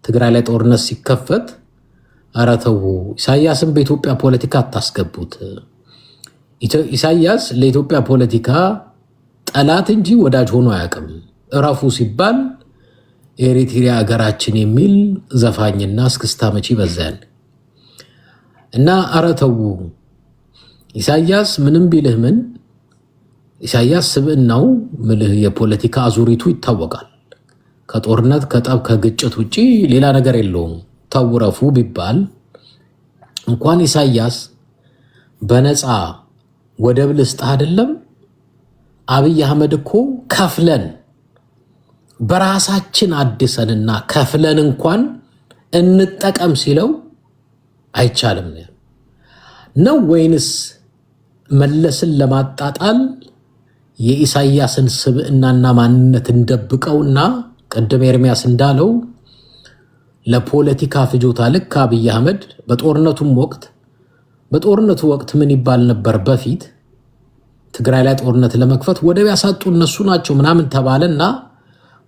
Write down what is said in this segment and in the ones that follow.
ትግራይ ላይ ጦርነት ሲከፈት ኧረ ተው ኢሳያስን በኢትዮጵያ ፖለቲካ አታስገቡት። ኢሳያስ ለኢትዮጵያ ፖለቲካ ጠላት እንጂ ወዳጅ ሆኖ አያውቅም። እረፉ ሲባል ኤሪትሪያ ሀገራችን የሚል ዘፋኝና እስክስታ መቺ በዛል እና ኧረ ተው ኢሳያስ ምንም ቢልህ ምን ኢሳያስ ስብዕናው ምልህ የፖለቲካ አዙሪቱ ይታወቃል። ከጦርነት ከጠብ ከግጭት ውጪ ሌላ ነገር የለውም። ተውረፉ ቢባል እንኳን ኢሳያስ በነፃ ወደብ ልስጥ አይደለም አብይ አህመድ እኮ ከፍለን በራሳችን አድሰንና ከፍለን እንኳን እንጠቀም ሲለው አይቻልም ነው ወይንስ መለስን ለማጣጣል የኢሳያስን ስብዕናና ማንነት እንደብቀውና ቀደም ኤርሚያስ እንዳለው ለፖለቲካ ፍጆታ ልክ አብይ አህመድ በጦርነቱ ወቅት ምን ይባል ነበር? በፊት ትግራይ ላይ ጦርነት ለመክፈት ወደብ ያሳጡ እነሱ ናቸው ምናምን ተባለና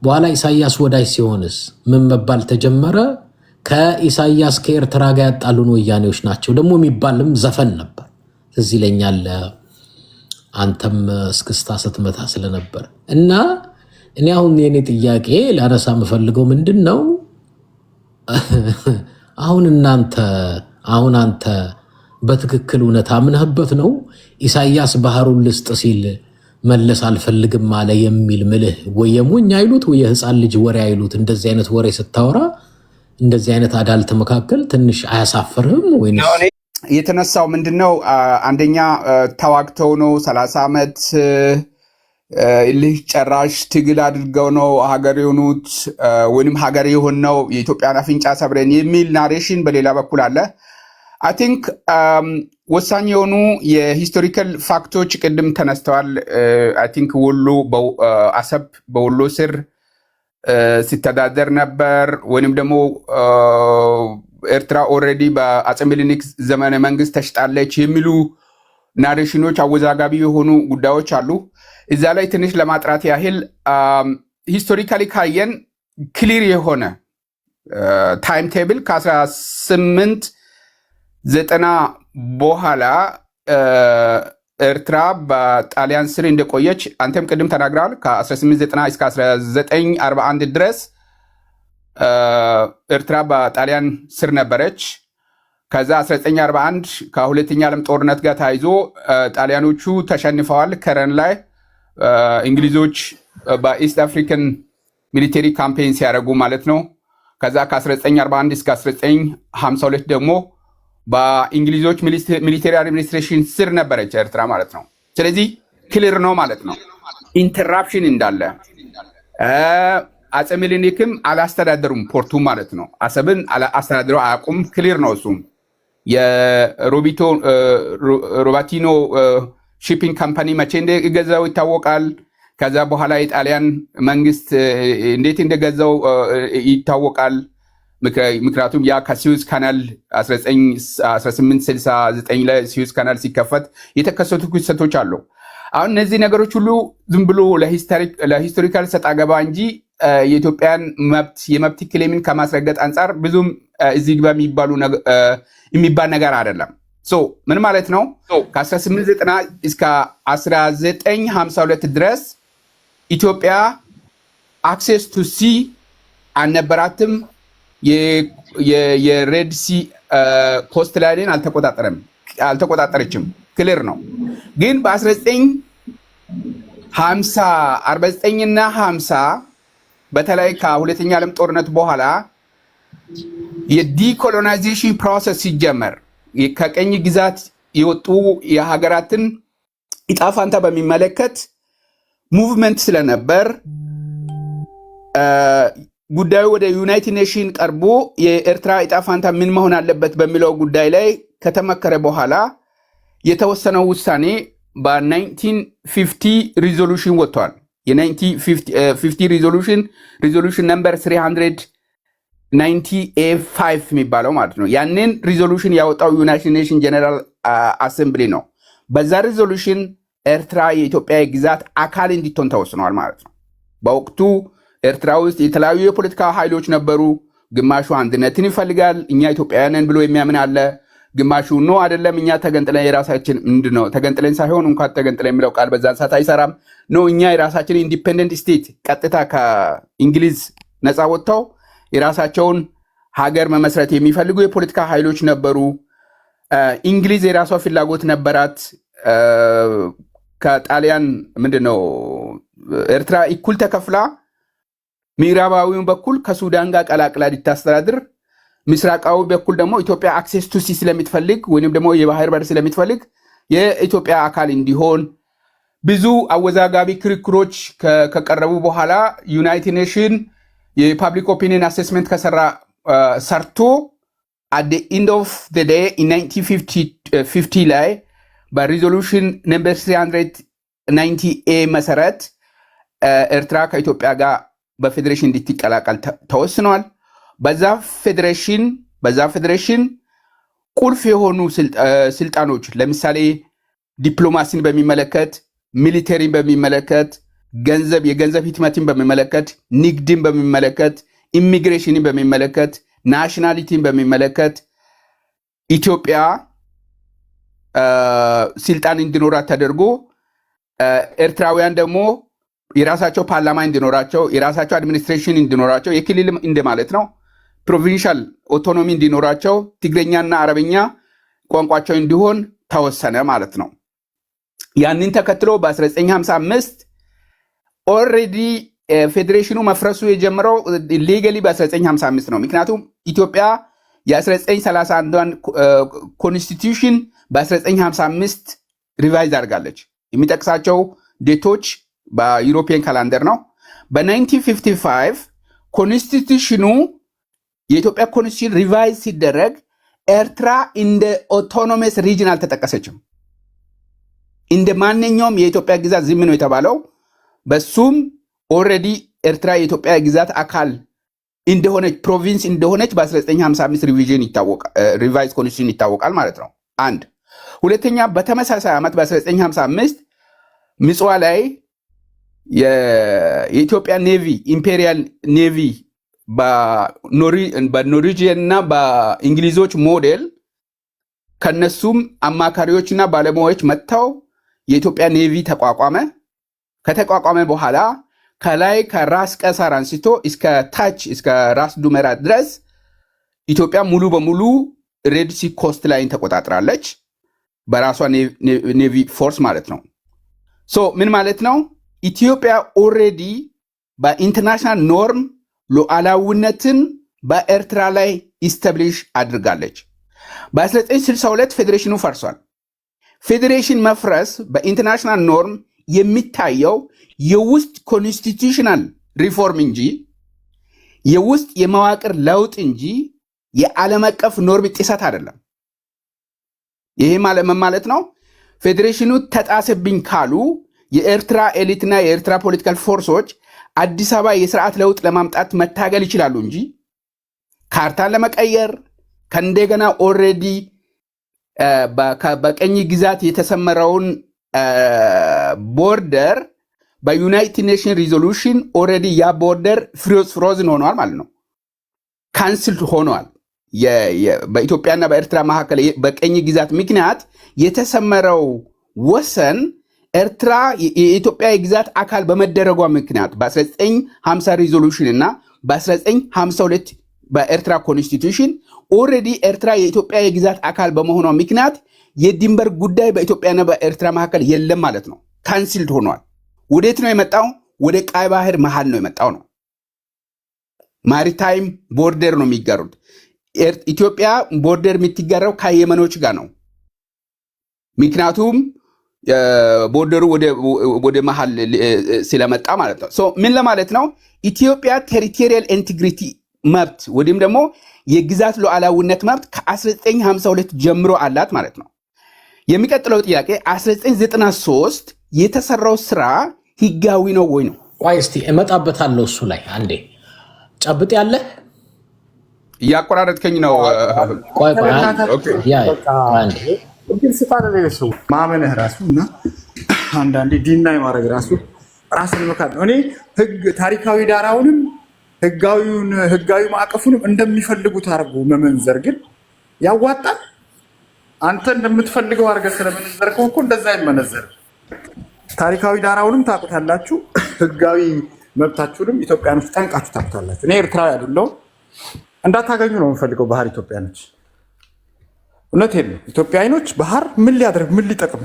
በኋላ ኢሳያስ ወዳጅ ሲሆንስ ምን መባል ተጀመረ? ከኢሳያስ ከኤርትራ ጋር ያጣሉን ወያኔዎች ናቸው ደግሞ የሚባልም ዘፈን ነበር። እዚህ ይለኛል አንተም እስክስታ ስትመታ ስለነበር እና እኔ አሁን የኔ ጥያቄ ላነሳ የምፈልገው ምንድን ነው? አሁን አንተ በትክክል እውነት አምነህበት ነው ኢሳያስ ባህሩን ልስጥ ሲል መለስ አልፈልግም አለ የሚል ምልህ ወይ የሞኝ አይሉት ወይ የህፃን ልጅ ወሬ አይሉት? እንደዚህ አይነት ወሬ ስታወራ እንደዚህ አይነት አዳልት መካከል ትንሽ አያሳፍርህም ወይ? የተነሳው ምንድነው? አንደኛ ተዋግተው ነው 30 ዓመት ልጅ ጨራሽ ትግል አድርገው ነው ሀገር የሆኑት ወይም ሀገር የሆነው የኢትዮጵያን አፍንጫ ሰብረን የሚል ናሬሽን በሌላ በኩል አለ። አይ ቲንክ ወሳኝ የሆኑ የሂስቶሪካል ፋክቶች ቅድም ተነስተዋል። አይ ቲንክ ወሎ አሰብ በወሎ ስር ሲተዳደር ነበር ወይም ደግሞ ኤርትራ ኦልሬዲ በአፄ ምኒልክ ዘመነ መንግስት ተሽጣለች የሚሉ ናሬሽኖች አወዛጋቢ የሆኑ ጉዳዮች አሉ። እዛ ላይ ትንሽ ለማጥራት ያህል ሂስቶሪካሊ ካየን ክሊር የሆነ ታይም ቴብል ከ1890 በኋላ ኤርትራ በጣሊያን ስር እንደቆየች አንተም ቅድም ተናግራል። ከ1890 እስከ 1941 ድረስ ኤርትራ በጣሊያን ስር ነበረች። ከዛ 1941 ከሁለተኛ ዓለም ጦርነት ጋር ታይዞ ጣሊያኖቹ ተሸንፈዋል ከረን ላይ እንግሊዞች በኢስት አፍሪካን ሚሊተሪ ካምፔን ሲያደርጉ ማለት ነው። ከዛ ከ1941 እስከ 1952 ደግሞ በእንግሊዞች ሚሊተሪ አድሚኒስትሬሽን ስር ነበረች ኤርትራ ማለት ነው። ስለዚህ ክሊር ነው ማለት ነው ኢንተራፕሽን እንዳለ። አፄ ምኒልክም አላስተዳደሩም ፖርቱ ማለት ነው። አሰብን አስተዳደሩ አያውቁም። ክሊር ነው እሱም። የሮባቲኖ ሺፒንግ ካምፓኒ መቼ እንደገዛው ይታወቃል። ከዛ በኋላ የጣሊያን መንግስት እንዴት እንደገዛው ይታወቃል። ምክንያቱም ያ ከሲዩዝ ካናል 1869 ላይ ሲዩዝ ካናል ሲከፈት የተከሰቱ ክስተቶች አሉ። አሁን እነዚህ ነገሮች ሁሉ ዝም ብሎ ለሂስቶሪካል ሰጣ ገባ እንጂ የኢትዮጵያን የመብት ክሌምን ከማስረገጥ አንጻር ብዙም እዚህ ግባ የሚባል ነገር አይደለም። ምን ማለት ነው? ከ1890 እስከ 1952 ድረስ ኢትዮጵያ አክሴስ ቱ ሲ አልነበራትም። የሬድ ሲ ኮስት ላይን አልተቆጣጠረችም። ክሊር ነው። ግን በ1949 እና 50 በተለይ ከሁለተኛ ዓለም ጦርነት በኋላ የዲኮሎናይዜሽን ፕሮሰስ ሲጀመር ከቀኝ ግዛት የወጡ የሀገራትን ኢጣፋንታ በሚመለከት ሙቭመንት ስለነበር ጉዳዩ ወደ ዩናይትድ ኔሽን ቀርቦ የኤርትራ ኢጣፋንታ ምን መሆን አለበት በሚለው ጉዳይ ላይ ከተመከረ በኋላ የተወሰነው ውሳኔ በ1950 ሪዞሉሽን ወጥቷል። የ1950 ሪዞሉሽን ነምበር 390A5 የሚባለው ማለት ነው። ያንን ሪዞሉሽን ያወጣው ዩናይትድ ኔሽን ጀነራል አሰምብሊ ነው። በዛ ሪዞሉሽን ኤርትራ የኢትዮጵያ ግዛት አካል እንዲትሆን ተወስኗል ማለት ነው። በወቅቱ ኤርትራ ውስጥ የተለያዩ የፖለቲካ ኃይሎች ነበሩ። ግማሹ አንድነትን ይፈልጋል። እኛ ኢትዮጵያውያንን ብሎ የሚያምን አለ። ግማሹ ኖ አይደለም፣ እኛ ተገንጥለን የራሳችን ምንድነው ተገንጥለን ሳይሆን እንኳን ተገንጥለን የሚለው ቃል በዛን ሰዓት አይሰራም። ኖ እኛ የራሳችን ኢንዲፔንደንት ስቴት ቀጥታ ከእንግሊዝ ነፃ ወጥተው የራሳቸውን ሀገር መመስረት የሚፈልጉ የፖለቲካ ኃይሎች ነበሩ። እንግሊዝ የራሷ ፍላጎት ነበራት። ከጣሊያን ምንድነው ኤርትራ እኩል ተከፍላ ምዕራባዊውን በኩል ከሱዳን ጋር ቀላቅላ እንድታስተዳድር፣ ምስራቃዊ በኩል ደግሞ ኢትዮጵያ አክሴስ ቱ ሲ ስለምትፈልግ ወይንም ደግሞ የባህር በር ስለምትፈልግ የኢትዮጵያ አካል እንዲሆን ብዙ አወዛጋቢ ክርክሮች ከቀረቡ በኋላ ዩናይትድ ኔሽን የፓብሊክ ኦፒኒየን አሴስመንት ሰርቶ at the end of the day in 1950 ላይ በሪዞሉሽን ነምበር 390A መሰረት ኤርትራ ከኢትዮጵያ ጋር በፌዴሬሽን እንድትቀላቀል ተወስኗል። በዛ ፌዴሬሽን ቁልፍ የሆኑ ስልጣኖች ለምሳሌ ዲፕሎማሲን በሚመለከት፣ ሚሊተሪን በሚመለከት፣ የገንዘብ ህትመትን በሚመለከት፣ ንግድን በሚመለከት፣ ኢሚግሬሽንን በሚመለከት፣ ናሽናሊቲን በሚመለከት ኢትዮጵያ ስልጣን እንዲኖራት ተደርጎ ኤርትራውያን ደግሞ የራሳቸው ፓርላማ እንዲኖራቸው፣ የራሳቸው አድሚኒስትሬሽን እንዲኖራቸው፣ የክልል እንደማለት ነው፣ ፕሮቪንሻል ኦቶኖሚ እንዲኖራቸው፣ ትግረኛና አረብኛ ቋንቋቸው እንዲሆን ተወሰነ ማለት ነው። ያንን ተከትሎ በ1955 ኦልሬዲ ፌዴሬሽኑ መፍረሱ የጀመረው ሌጋሊ በ1955 ነው። ምክንያቱም ኢትዮጵያ የ1931 ኮንስቲቱሽን በ1955 ሪቫይዝ አድርጋለች። የሚጠቅሳቸው ዴቶች በዩሮፒያን ካላንደር ነው። በ1955 ኮንስቲቱሽኑ የኢትዮጵያ ኮንስቲቱሽን ሪቫይዝ ሲደረግ ኤርትራ እንደ ኦቶኖመስ ሪጅን አልተጠቀሰችም። እንደ ማንኛውም የኢትዮጵያ ግዛት ዝም ነው የተባለው። በሱም ኦልሬዲ ኤርትራ የኢትዮጵያ ግዛት አካል እንደሆነች ፕሮቪንስ እንደሆነች በ1955 ሪቫይዝ ኮንስቲቱሽን ይታወቃል ማለት ነው። አንድ ሁለተኛ፣ በተመሳሳይ ዓመት በ1955 ምጽዋ ላይ የኢትዮጵያ ኔቪ ኢምፔሪያል ኔቪ በኖርዌጂያን እና በእንግሊዞች ሞዴል ከነሱም አማካሪዎች እና ባለሙያዎች መጥተው የኢትዮጵያ ኔቪ ተቋቋመ። ከተቋቋመ በኋላ ከላይ ከራስ ቀሳር አንስቶ እስከ ታች እስከ ራስ ዱሜራ ድረስ ኢትዮጵያ ሙሉ በሙሉ ሬድ ሲ ኮስት ላይን ተቆጣጥራለች፣ በራሷ ኔቪ ፎርስ ማለት ነው። ሶ ምን ማለት ነው? ኢትዮጵያ ኦልሬዲ በኢንተርናሽናል ኖርም ሉዓላዊነትን በኤርትራ ላይ ኢስታብሊሽ አድርጋለች። በ1962 ፌዴሬሽኑ ፈርሷል። ፌዴሬሽን መፍረስ በኢንተርናሽናል ኖርም የሚታየው የውስጥ ኮንስቲቱሽናል ሪፎርም እንጂ የውስጥ የመዋቅር ለውጥ እንጂ የዓለም አቀፍ ኖርም ጥሰት አይደለም። ይሄ ማለት ነው ፌዴሬሽኑ ተጣሰብኝ ካሉ የኤርትራ ኤሊትና የኤርትራ ፖለቲካል ፎርሶች አዲስ አበባ የስርዓት ለውጥ ለማምጣት መታገል ይችላሉ እንጂ ካርታን ለመቀየር ከእንደገና ኦልሬዲ በቀኝ ግዛት የተሰመረውን ቦርደር በዩናይትድ ኔሽን ሪዞሉሽን ኦልሬዲ ያ ቦርደር ፍሮዝን ሆነዋል ማለት ነው። ካንስል ሆነዋል። በኢትዮጵያና በኤርትራ መካከል በቀኝ ግዛት ምክንያት የተሰመረው ወሰን ኤርትራ የኢትዮጵያ የግዛት አካል በመደረጓ ምክንያት በ1950 ሪዞሉሽን እና በ1952 በኤርትራ ኮንስቲቱሽን ኦልሬዲ ኤርትራ የኢትዮጵያ የግዛት አካል በመሆኗ ምክንያት የድንበር ጉዳይ በኢትዮጵያና በኤርትራ መካከል የለም ማለት ነው። ካንስልድ ሆኗል። ወዴት ነው የመጣው? ወደ ቀይ ባህር መሃል ነው የመጣው ነው። ማሪታይም ቦርደር ነው የሚጋሩት። ኢትዮጵያ ቦርደር የምትጋራው ከየመኖች ጋር ነው። ምክንያቱም ቦርደሩ ወደ መሃል ስለመጣ ማለት ነው። ምን ለማለት ነው? ኢትዮጵያ ቴሪቶሪያል ኢንቴግሪቲ መብት ወይም ደግሞ የግዛት ሉዓላዊነት መብት ከ1952 ጀምሮ አላት ማለት ነው። የሚቀጥለው ጥያቄ 1993 የተሰራው ስራ ህጋዊ ነው ወይ ነው? ቆይ እስቲ እመጣበታለሁ እሱ ላይ አንዴ ጨብጥ ያለ እያቆራረጥከኝ ነው። ማመንህ ራሱ እና አንዳንዴ ዲናይ ማድረግ ራሱ ራስን መካድ ነው። እኔ ህግ ታሪካዊ ዳራውንም ህጋዊ ማዕቀፉንም እንደሚፈልጉት አድርጎ መመንዘር ግን ያዋጣል። አንተ እንደምትፈልገው አድርገህ ስለመነዘርከው እኮ እንደዛ ይመነዘር። ታሪካዊ ዳራውንም ታውቁታላችሁ፣ ህጋዊ መብታችሁንም ኢትዮጵያኖች ጠንቃችሁ ታውቁታላችሁ። እኔ ኤርትራዊ አይደለሁም፣ እንዳታገኙ ነው የምፈልገው ባህር ኢትዮጵያኖች። እውነቴን ነው። ኢትዮጵያኖች ባህር ምን ሊያደርግ ምን ሊጠቅም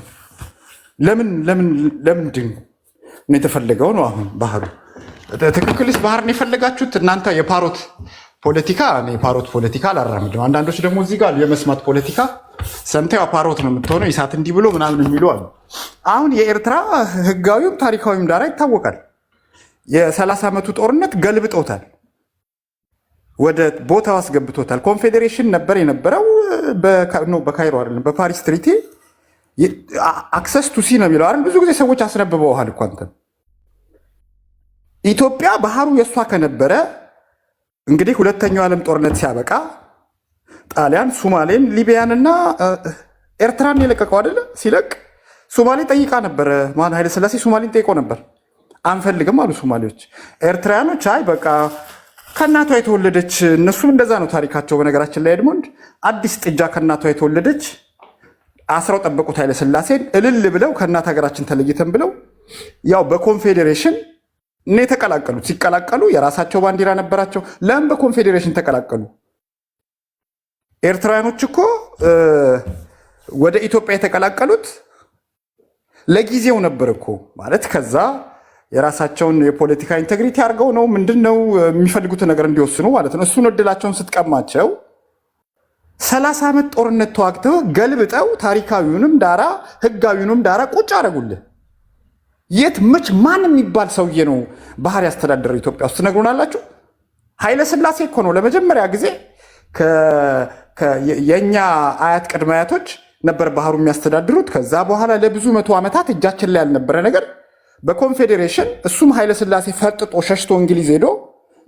ለምንድን ነው የተፈለገው ነው አሁን ባህሩ? ትክክልስ ባህር ነው የፈለጋችሁት እናንተ? የፓሮት ፖለቲካ የፓሮት ፖለቲካ አላራምድም። አንዳንዶች ደግሞ እዚህ ጋር የመስማት ፖለቲካ ሰምተው ፓሮት ነው የምትሆነው ኢሳት እንዲህ ብሎ ምናምን የሚሉ አሉ። አሁን የኤርትራ ህጋዊም ታሪካዊም ዳራ ይታወቃል። የ30 ዓመቱ ጦርነት ገልብጦታል፣ ወደ ቦታው አስገብቶታል። ኮንፌዴሬሽን ነበር የነበረው በካይሮ አይደለም በፓሪስ ትሪቲ አክሰስ ቱ ሲ ነው የሚለው አይደል? ብዙ ጊዜ ሰዎች አስነብበውሃል እኮ አንተ። ኢትዮጵያ ባህሩ የእሷ ከነበረ እንግዲህ ሁለተኛው ዓለም ጦርነት ሲያበቃ ጣሊያን ሶማሌን፣ ሊቢያንና ኤርትራን የለቀቀው አይደለ? ሲለቅ ሶማሌ ጠይቃ ነበረ። ማን ኃይለ ሥላሴ ሶማሌን ጠይቆ ነበር። አንፈልግም አሉ ሶማሌዎች። ኤርትራያኖች አይ በቃ ከእናቷ የተወለደች እነሱም እንደዛ ነው ታሪካቸው። በነገራችን ላይ ኤድሞንድ አዲስ ጥጃ ከእናቷ የተወለደች አስረው ጠበቁት ኃይለ ሥላሴን እልል ብለው ከእናት ሀገራችን ተለይተን ብለው ያው በኮንፌዴሬሽን እኔ የተቀላቀሉት። ሲቀላቀሉ የራሳቸው ባንዲራ ነበራቸው። ለምን በኮንፌዴሬሽን ተቀላቀሉ? ኤርትራውያኖች እኮ ወደ ኢትዮጵያ የተቀላቀሉት ለጊዜው ነበር እኮ ማለት ከዛ የራሳቸውን የፖለቲካ ኢንቴግሪቲ አድርገው ነው ምንድን ነው የሚፈልጉትን ነገር እንዲወስኑ ማለት ነው። እሱን እድላቸውን ስትቀማቸው 30 ዓመት ጦርነት ተዋግተው ገልብጠው ታሪካዊውንም ዳራ ህጋዊውንም ዳራ ቁጭ አደረጉልህ። የት መች ማን የሚባል ሰውዬ ነው ባህር ያስተዳደረው ኢትዮጵያ ውስጥ ትነግሩናላችሁ? ኃይለ ሥላሴ እኮ ነው ለመጀመሪያ ጊዜ የእኛ አያት ቅድመ አያቶች ነበር ባህሩ የሚያስተዳድሩት። ከዛ በኋላ ለብዙ መቶ ዓመታት እጃችን ላይ ያልነበረ ነገር በኮንፌዴሬሽን እሱም ኃይለ ሥላሴ ፈርጥጦ ሸሽቶ እንግሊዝ ሄዶ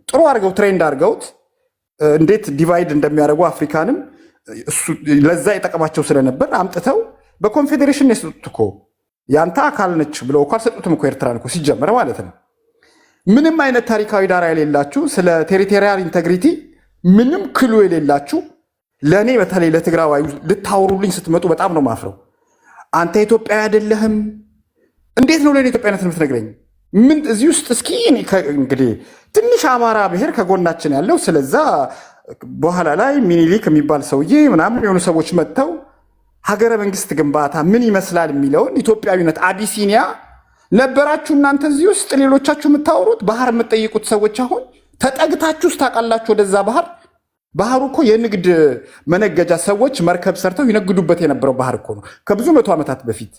ጥሩ አድርገው ትሬንድ አድርገውት እንዴት ዲቫይድ እንደሚያደርጉ አፍሪካንም ለዛ የጠቀማቸው ስለነበር አምጥተው በኮንፌዴሬሽን የሰጡት እኮ ያንተ አካል ነች ብለው እኮ አልሰጡትም እኮ ኤርትራን እኮ ሲጀመር ማለት ነው። ምንም አይነት ታሪካዊ ዳራ የሌላችሁ ስለ ቴሪቶሪያል ኢንቴግሪቲ ምንም ክሉ የሌላችሁ ለእኔ በተለይ ለትግራዋይ ልታወሩልኝ ስትመጡ በጣም ነው ማፍረው። አንተ ኢትዮጵያዊ አይደለህም። እንዴት ነው ለእኔ ኢትዮጵያነት የምትነግረኝ? ምን እዚህ ውስጥ እስኪ እንግዲህ ትንሽ አማራ ብሔር ከጎናችን ያለው ስለዛ በኋላ ላይ ሚኒሊክ የሚባል ሰውዬ ምናምን የሆኑ ሰዎች መጥተው ሀገረ መንግስት ግንባታ ምን ይመስላል የሚለውን ኢትዮጵያዊነት አቢሲኒያ ነበራችሁ እናንተ እዚህ ውስጥ ሌሎቻችሁ የምታወሩት ባህር የምትጠይቁት ሰዎች አሁን ተጠግታችሁ ውስጥ ታውቃላችሁ ወደዛ ባህር። ባህሩ እኮ የንግድ መነገጃ ሰዎች መርከብ ሰርተው ይነግዱበት የነበረው ባህር እኮ ነው ከብዙ መቶ ዓመታት በፊት።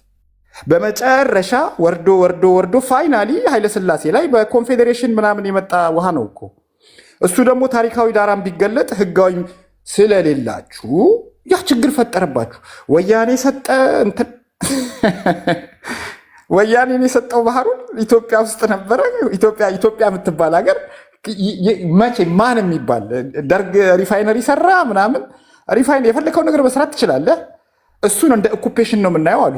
በመጨረሻ ወርዶ ወርዶ ወርዶ ፋይናሊ ኃይለሥላሴ ላይ በኮንፌዴሬሽን ምናምን የመጣ ውሃ ነው እኮ። እሱ ደግሞ ታሪካዊ ዳራም ቢገለጥ ህጋዊ ስለሌላችሁ ያ ችግር ፈጠረባችሁ። ወያኔ ሰጠ እንትን ወያኔን የሰጠው ባህሩን ኢትዮጵያ ውስጥ ነበረ። ኢትዮጵያ የምትባል ሀገር መቼ ማን የሚባል ደርግ ሪፋይነሪ ሰራ ምናምን ሪፋይን የፈለከው ነገር መስራት ትችላለህ። እሱን እንደ ኦኩፔሽን ነው የምናየው አሉ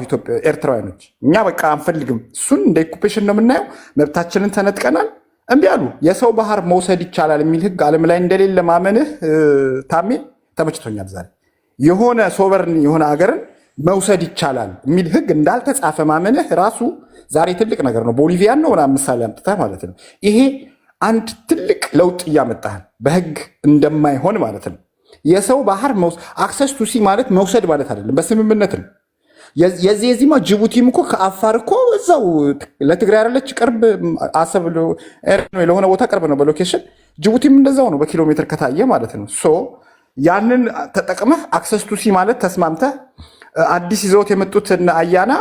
ኤርትራውያኖች። እኛ በቃ አንፈልግም፣ እሱን እንደ ኦኩፔሽን ነው የምናየው፣ መብታችንን ተነጥቀናል፣ እምቢ አሉ። የሰው ባህር መውሰድ ይቻላል የሚል ህግ ዓለም ላይ እንደሌለ ማመንህ ታሜ ተመችቶኛል። ዛሬ የሆነ ሶቨርን የሆነ ሀገርን መውሰድ ይቻላል የሚል ህግ እንዳልተጻፈ ማመንህ ራሱ ዛሬ ትልቅ ነገር ነው። ቦሊቪያን ነው ምናምን ምሳሌ አምጥተህ ማለት ነው። ይሄ አንድ ትልቅ ለውጥ እያመጣህ በህግ እንደማይሆን ማለት ነው። የሰው ባህር አክሰስ ቱ ሲ ማለት መውሰድ ማለት አይደለም፣ በስምምነት ነው። የዚህማ ጅቡቲም እኮ ከአፋር እኮ እዛው ለትግራይ ያለች ቅርብ አሰብ ለሆነ ቦታ ቅርብ ነው በሎኬሽን። ጅቡቲም እንደዛው ነው በኪሎ ሜትር ከታየ ማለት ነው። ሶ ያንን ተጠቅመህ አክሰስ ቱ ሲ ማለት ተስማምተህ አዲስ ይዘውት የመጡት አያና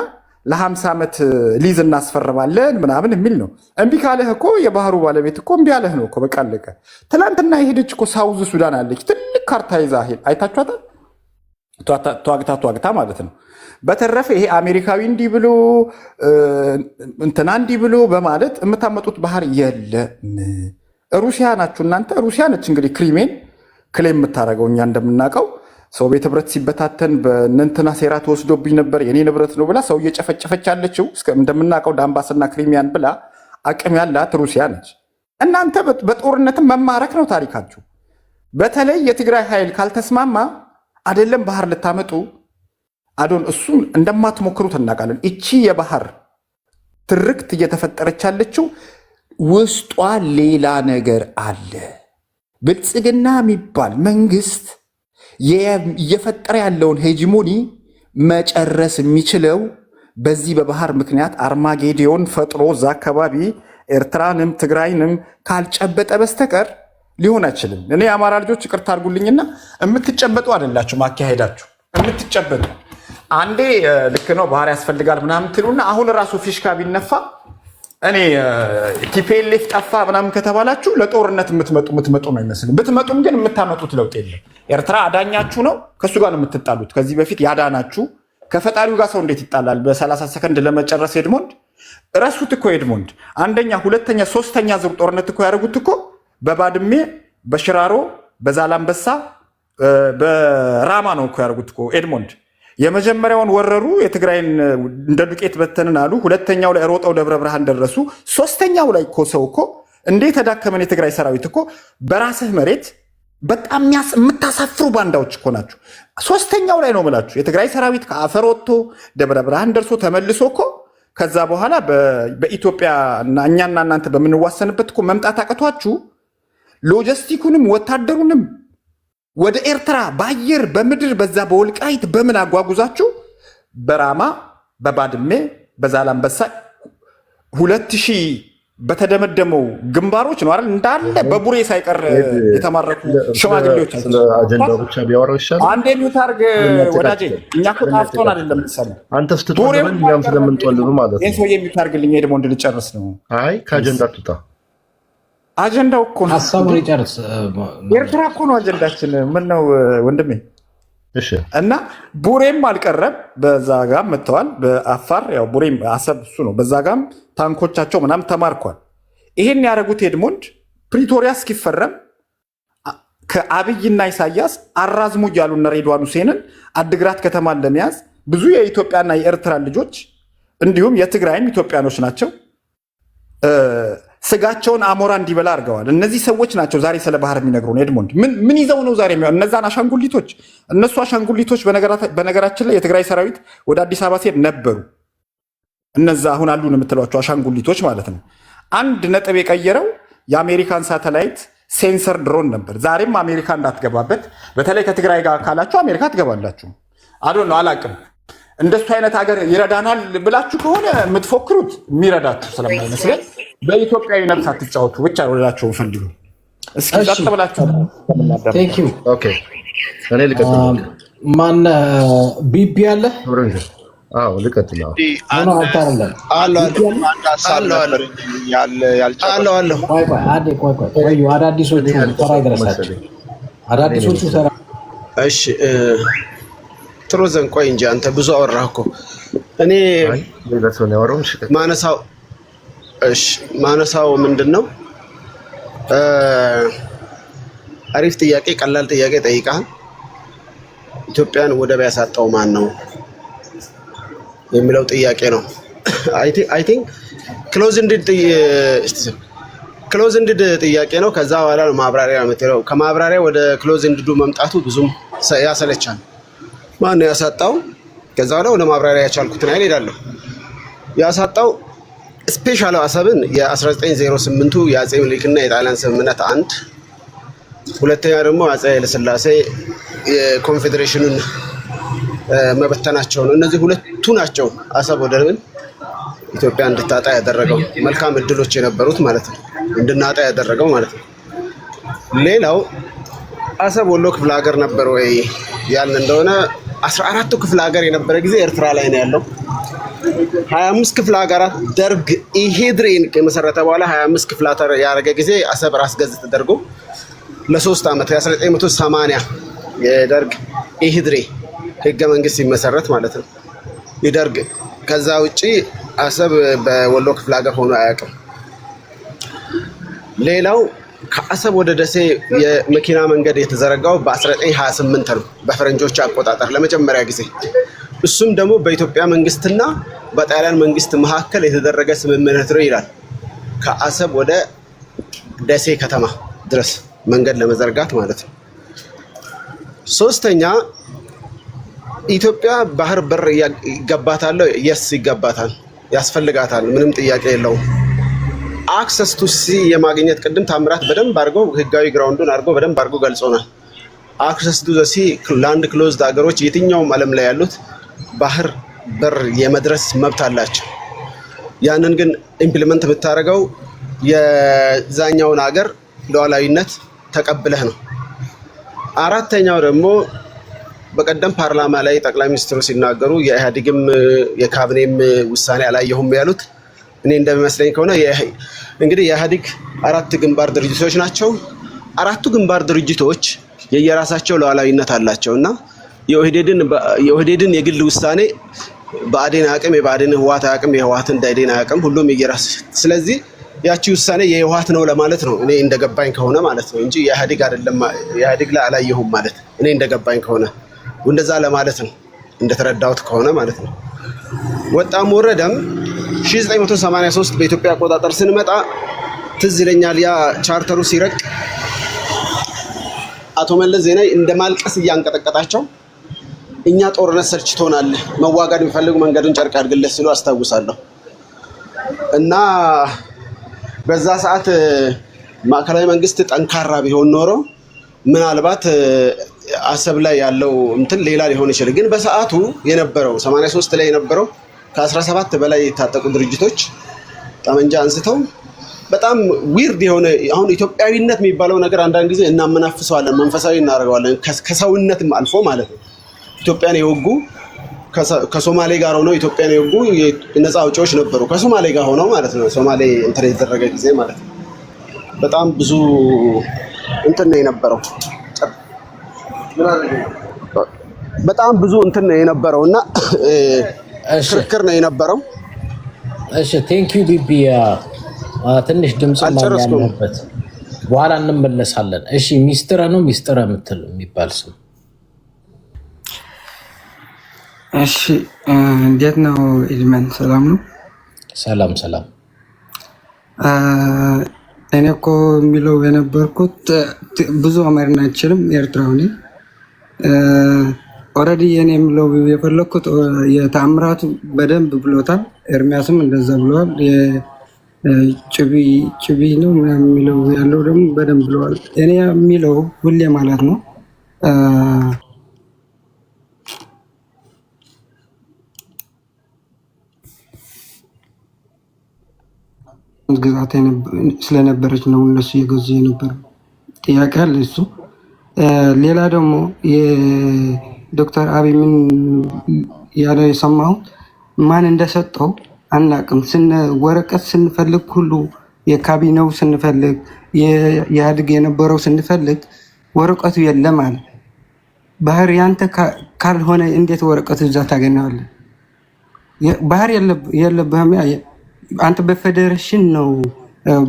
ለ50 ዓመት ሊዝ እናስፈርማለን ምናምን የሚል ነው። እምቢ ካለህ እኮ የባህሩ ባለቤት እኮ እምቢ ያለህ ነው እኮ በቃ አለቀ። ትናንትና የሄደች እኮ ሳውዝ ሱዳን አለች ትልቅ ካርታ ይዛ አይታችኋታል? ተዋግታ ማለት ነው። በተረፈ ይሄ አሜሪካዊ እንዲህ ብሎ እንትና እንዲህ ብሎ በማለት የምታመጡት ባህር የለም። ሩሲያ ናችሁ እናንተ። ሩሲያ ነች እንግዲህ ክሪሜን ክሌም የምታደርገው። እኛ እንደምናውቀው ሶቪየት ህብረት ሲበታተን በእነንትና ሴራ ተወስዶብኝ ነበር የኔ ንብረት ነው ብላ ሰው እየጨፈጨፈች ያለችው እንደምናውቀው ዳንባስና ክሪሚያን ብላ አቅም ያላት ሩሲያ ነች። እናንተ በጦርነት መማረክ ነው ታሪካችሁ። በተለይ የትግራይ ኃይል ካልተስማማ አይደለም ባህር ልታመጡ አዶን እሱን እንደማትሞክሩት እናውቃለን። እቺ የባህር ትርክት እየተፈጠረች ያለችው ውስጧ ሌላ ነገር አለ። ብልጽግና የሚባል መንግስት እየፈጠረ ያለውን ሄጂሞኒ መጨረስ የሚችለው በዚህ በባህር ምክንያት አርማጌዲዮን ፈጥሮ እዛ አካባቢ ኤርትራንም ትግራይንም ካልጨበጠ በስተቀር ሊሆን አይችልም። እኔ የአማራ ልጆች ይቅርታ አድርጉልኝና የምትጨበጡ አይደላችሁ ማካሄዳችሁ የምትጨበጡ አንዴ ልክ ነው ባህር ያስፈልጋል ምናምን ትሉና አሁን ራሱ ፊሽካ ቢነፋ እኔ ቲፒኤልኤፍ ጠፋ ምናምን ከተባላችሁ ለጦርነት የምትመጡ ነው ይመስል። ብትመጡም ግን የምታመጡት ለውጥ የለም። ኤርትራ አዳኛችሁ ነው፣ ከእሱ ጋር ነው የምትጣሉት። ከዚህ በፊት ያዳናችሁ ከፈጣሪው ጋር ሰው እንዴት ይጣላል? በ30 ሰከንድ ለመጨረስ ኤድሞንድ ረሱት እኮ ኤድሞንድ። አንደኛ፣ ሁለተኛ፣ ሶስተኛ ዙር ጦርነት እኮ ያደረጉት እኮ በባድሜ በሽራሮ በዛላምበሳ በራማ ነው እኮ ያደረጉት እኮ ኤድሞንድ። የመጀመሪያውን ወረሩ፣ የትግራይን እንደ ዱቄት በተንን አሉ። ሁለተኛው ላይ ሮጠው ደብረ ብርሃን ደረሱ። ሶስተኛው ላይ እኮ ሰው እኮ እንዴት ተዳከመን የትግራይ ሰራዊት እኮ በራስህ መሬት በጣም የምታሳፍሩ ባንዳዎች እኮ ናቸው። ሶስተኛው ላይ ነው የምላችሁ የትግራይ ሰራዊት ከአፈር ወጥቶ ደብረ ብርሃን ደርሶ ተመልሶ እኮ ከዛ በኋላ በኢትዮጵያ እኛና እናንተ በምንዋሰንበት እኮ መምጣት አቅቷችሁ ሎጂስቲኩንም ወታደሩንም ወደ ኤርትራ በአየር በምድር በዛ በወልቃይት በምን አጓጉዛችሁ በራማ በባድሜ በዛላምበሳ 2000 በተደመደመው ግንባሮች ነው አይደል? እንዳለ በቡሬ ሳይቀር የተማረኩ ሽማግሌዎች አጀንዳ ብቻ ቢያወራው ይሻላል። አንዴ ሚውታርግ ወዳጄ፣ እኛ እኮ ጣፍቶን አይደለም ተሰማ አንተ ስትጦልበን እኛም ስለምንጦልብ ማለት ነው። ይሄን ሰውዬ ሚውታርግልኝ ኤድሞንድ ልጨርስ ነው። አይ ከአጀንዳ ትውጣ። አጀንዳው እኮ ነው ሐሳቡን ይጨርስ። ኤርትራ እኮ ነው አጀንዳችን። ምን ነው ወንድሜ? እሺ። እና ቡሬም አልቀረም፣ በዛ ጋም መጥተዋል። በአፋር ያው ቡሬም አሰብ እሱ ነው። በዛ ጋም ታንኮቻቸው ምናምን ተማርኳል። ይሄን ያደረጉት ኤድሞንድ ፕሪቶሪያ እስኪፈረም ከአብይና ኢሳያስ አራዝሙ እያሉ እነ ሬድዋን ሁሴንን አድግራት ከተማን ለመያዝ ብዙ የኢትዮጵያና የኤርትራ ልጆች እንዲሁም የትግራይም ኢትዮጵያኖች ናቸው ስጋቸውን አሞራ እንዲበላ አድርገዋል። እነዚህ ሰዎች ናቸው ዛሬ ስለ ባህር የሚነግሩን። ኤድሞንድ ምን ይዘው ነው ዛሬ እነዛን አሻንጉሊቶች? እነሱ አሻንጉሊቶች በነገራችን ላይ የትግራይ ሰራዊት ወደ አዲስ አበባ ሲሄድ ነበሩ። እነዛ አሁን አሉን የምትሏቸው አሻንጉሊቶች ማለት ነው። አንድ ነጥብ የቀየረው የአሜሪካን ሳተላይት ሴንሰር ድሮን ነበር። ዛሬም አሜሪካ እንዳትገባበት፣ በተለይ ከትግራይ ጋር ካላችሁ አሜሪካ ትገባላችሁ። አዶን ነው አላቅም። እንደሱ አይነት ሀገር ይረዳናል ብላችሁ ከሆነ የምትፎክሩት የሚረዳችሁ ስለማይመስለኝ በኢትዮጵያዊ ነፍስ አትጫወቱ ብቻ ወላቸው ፈልጉ። እስኪ ጸጥ ብላችሁ ኦኬ። እኔ ልቀጥል። ማን ቢቢ አለ? አዎ ልቀጥል። አዳዲሶቹ ተራ ይደረሳቸው። አዳዲሶቹ ተራ እሺ። ትሮዘን ቆይ እንጂ አንተ ብዙ አወራህ እኮ። እኔ ማነሳው ምንድን ነው? አሪፍ ጥያቄ፣ ቀላል ጥያቄ ጠይቃል። ኢትዮጵያን ወደብ ያሳጣው ማን ነው የሚለው ጥያቄ ነው። አይ ቲንክ ክሎዝ እንድድ ጥያቄ ነው። ከዛ በኋላ ነው ማብራሪያ የምትለው። ከማብራሪያ ወደ ክሎዝ እንድዱ መምጣቱ ብዙም ያሰለቻል። ማን ነው ያሳጣው? ከዛ በኋላ ወደ ማብራሪያ ያቻልኩትን አይደል እሄዳለሁ። ያሳጣው ስፔሻል አሰብን የ1908ቱ የአጼ ምኒልክና የጣሊያን ስምምነት አንድ፣ ሁለተኛ ደግሞ አጼ ኃይለሥላሴ የኮንፌዴሬሽኑን መበተናቸው ነው። እነዚህ ሁለቱ ናቸው አሰብ ወደብን ኢትዮጵያ እንድታጣ ያደረገው፣ መልካም እድሎች የነበሩት ማለት ነው፣ እንድናጣ ያደረገው ማለት ነው። ሌላው አሰብ ወሎ ክፍለ ሀገር ነበር ወይ ያልን እንደሆነ 14ቱ ክፍለ ሀገር የነበረ ጊዜ ኤርትራ ላይ ነው ያለው። 25 ክፍለ ሀገራት ደርግ ኢሄድሬን ከመሰረተ በኋላ 25 ክፍለ ሀገር ያደረገ ጊዜ አሰብ ራስ ገዝ ተደርጎ ለ3 ዓመት 1980 የደርግ ኢሄድሬ ህገ መንግስት ሲመሰረት ማለት ነው ይደርግ። ከዛ ውጪ አሰብ በወሎ ክፍለ ሀገር ሆኖ አያውቅም። ሌላው ከአሰብ ወደ ደሴ የመኪና መንገድ የተዘረጋው በ1928 ነው በፈረንጆች አቆጣጠር ለመጀመሪያ ጊዜ። እሱም ደግሞ በኢትዮጵያ መንግስትና በጣሊያን መንግስት መካከል የተደረገ ስምምነት ነው ይላል። ከአሰብ ወደ ደሴ ከተማ ድረስ መንገድ ለመዘርጋት ማለት ነው። ሶስተኛ ኢትዮጵያ ባህር በር ይገባታል። የስ ይገባታል፣ ያስፈልጋታል። ምንም ጥያቄ የለውም። አክሰስ ቱ ሲ የማግኘት ቅድም ታምራት በደንብ አድርጎ ህጋዊ ግራውንዱን አድርጎ በደንብ አድርጎ ገልጾናል። አክሰስ ቱ ሲ ላንድ ክሎዝድ ሀገሮች የትኛውም ዓለም ላይ ያሉት ባህር በር የመድረስ መብት አላቸው። ያንን ግን ኢምፕሊመንት የምታደርገው የዛኛውን ሀገር ሉዓላዊነት ተቀብለህ ነው። አራተኛው ደግሞ በቀደም ፓርላማ ላይ ጠቅላይ ሚኒስትሩ ሲናገሩ የኢህአዴግም የካቢኔም ውሳኔ አላየሁም ያሉት እኔ እንደሚመስለኝ ከሆነ እንግዲህ የኢህአዴግ 4 ግንባር ድርጅቶች ናቸው። 4ቱ ግንባር ድርጅቶች የየራሳቸው ሉዓላዊነት አላቸው እና የኦህዴድን የግል ውሳኔ በአዴን አቅም የባዴን ህወሓት አቅም የህወሓትን እንዳይዴን አቅም ሁሉም የየራስ ስለዚህ ያቺ ውሳኔ የህወሓት ነው ለማለት ነው እኔ እንደገባኝ ከሆነ ማለት ነው እንጂ የኢህአዴግ አይደለም። የኢህአዴግ ላይ አላየሁም ማለት እኔ እንደገባኝ ከሆነ እንደዛ ለማለት ነው እንደተረዳሁት ከሆነ ማለት ነው። ወጣም ወረደም 1983 በኢትዮጵያ አቆጣጠር ስንመጣ ትዝ ይለኛል ያ ቻርተሩ ሲረቅ አቶ መለስ ዜናዊ እንደማልቀስ እያንቀጠቀጣቸው እኛ ጦርነት ሰልችቶናል፣ መዋጋት የሚፈልጉ መንገዱን ጨርቅ አድርግለት ሲሉ አስታውሳለሁ። እና በዛ ሰዓት ማዕከላዊ መንግስት ጠንካራ ቢሆን ኖሮ ምናልባት አሰብ ላይ ያለው እንትን ሌላ ሊሆን ይችላል። ግን በሰዓቱ የነበረው 83 ላይ የነበረው ከ17 በላይ የታጠቁ ድርጅቶች ጠመንጃ አንስተው በጣም ዊርድ የሆነ አሁን ኢትዮጵያዊነት የሚባለው ነገር አንዳንድ ጊዜ እናመናፍሰዋለን፣ መንፈሳዊ እናደርገዋለን ከሰውነትም አልፎ ማለት ነው። ኢትዮጵያን የወጉ ከሶማሌ ጋር ሆነው ኢትዮጵያን የወጉ ነፃ አውጪዎች ነበሩ። ከሶማሌ ጋር ሆነው ማለት ነው። ሶማሌ እንትን የተደረገ ጊዜ ማለት ነው። በጣም ብዙ እንትን ነው የነበረው። በጣም ብዙ እንትን ነው የነበረው እና ክርክር ነው የነበረው። እሺ ቴንክ ዩ ቢቢ። ትንሽ ድምጽ ያለበት በኋላ እንመለሳለን። እሺ ሚስጥረ ነው ሚስጥረ የምትል የሚባል ስም። እሺ እንዴት ነው ኢልመን? ሰላም ነው? ሰላም ሰላም። እኔ እኮ የሚለው የነበርኩት ብዙ አማርኛ አይችልም፣ ኤርትራዊ ነኝ። ኦልሬዲ እኔ የሚለው የፈለኩት የተአምራቱ በደንብ ብሎታል። ኤርሚያስም እንደዛ ብለዋል። ጭቢ ነው ምናምን የሚለው ያለው ደግሞ በደንብ ብለዋል። እኔ የሚለው ሁሌ ማለት ነው ግዛት ስለነበረች ነው እነሱ የገዙ የነበሩ ጥያቄ አለ እሱ። ሌላ ደግሞ የዶክተር አብይ ምን ያለ የሰማሁት ማን እንደሰጠው አናቅም። ወረቀት ስንፈልግ ሁሉ የካቢኔው ስንፈልግ የኢህአዴግ የነበረው ስንፈልግ ወረቀቱ የለም አለ። ባህር ያንተ ካልሆነ እንዴት ወረቀቱ እዛ ታገኘዋለህ? ባህር የለብህም። አንተ በፌዴሬሽን ነው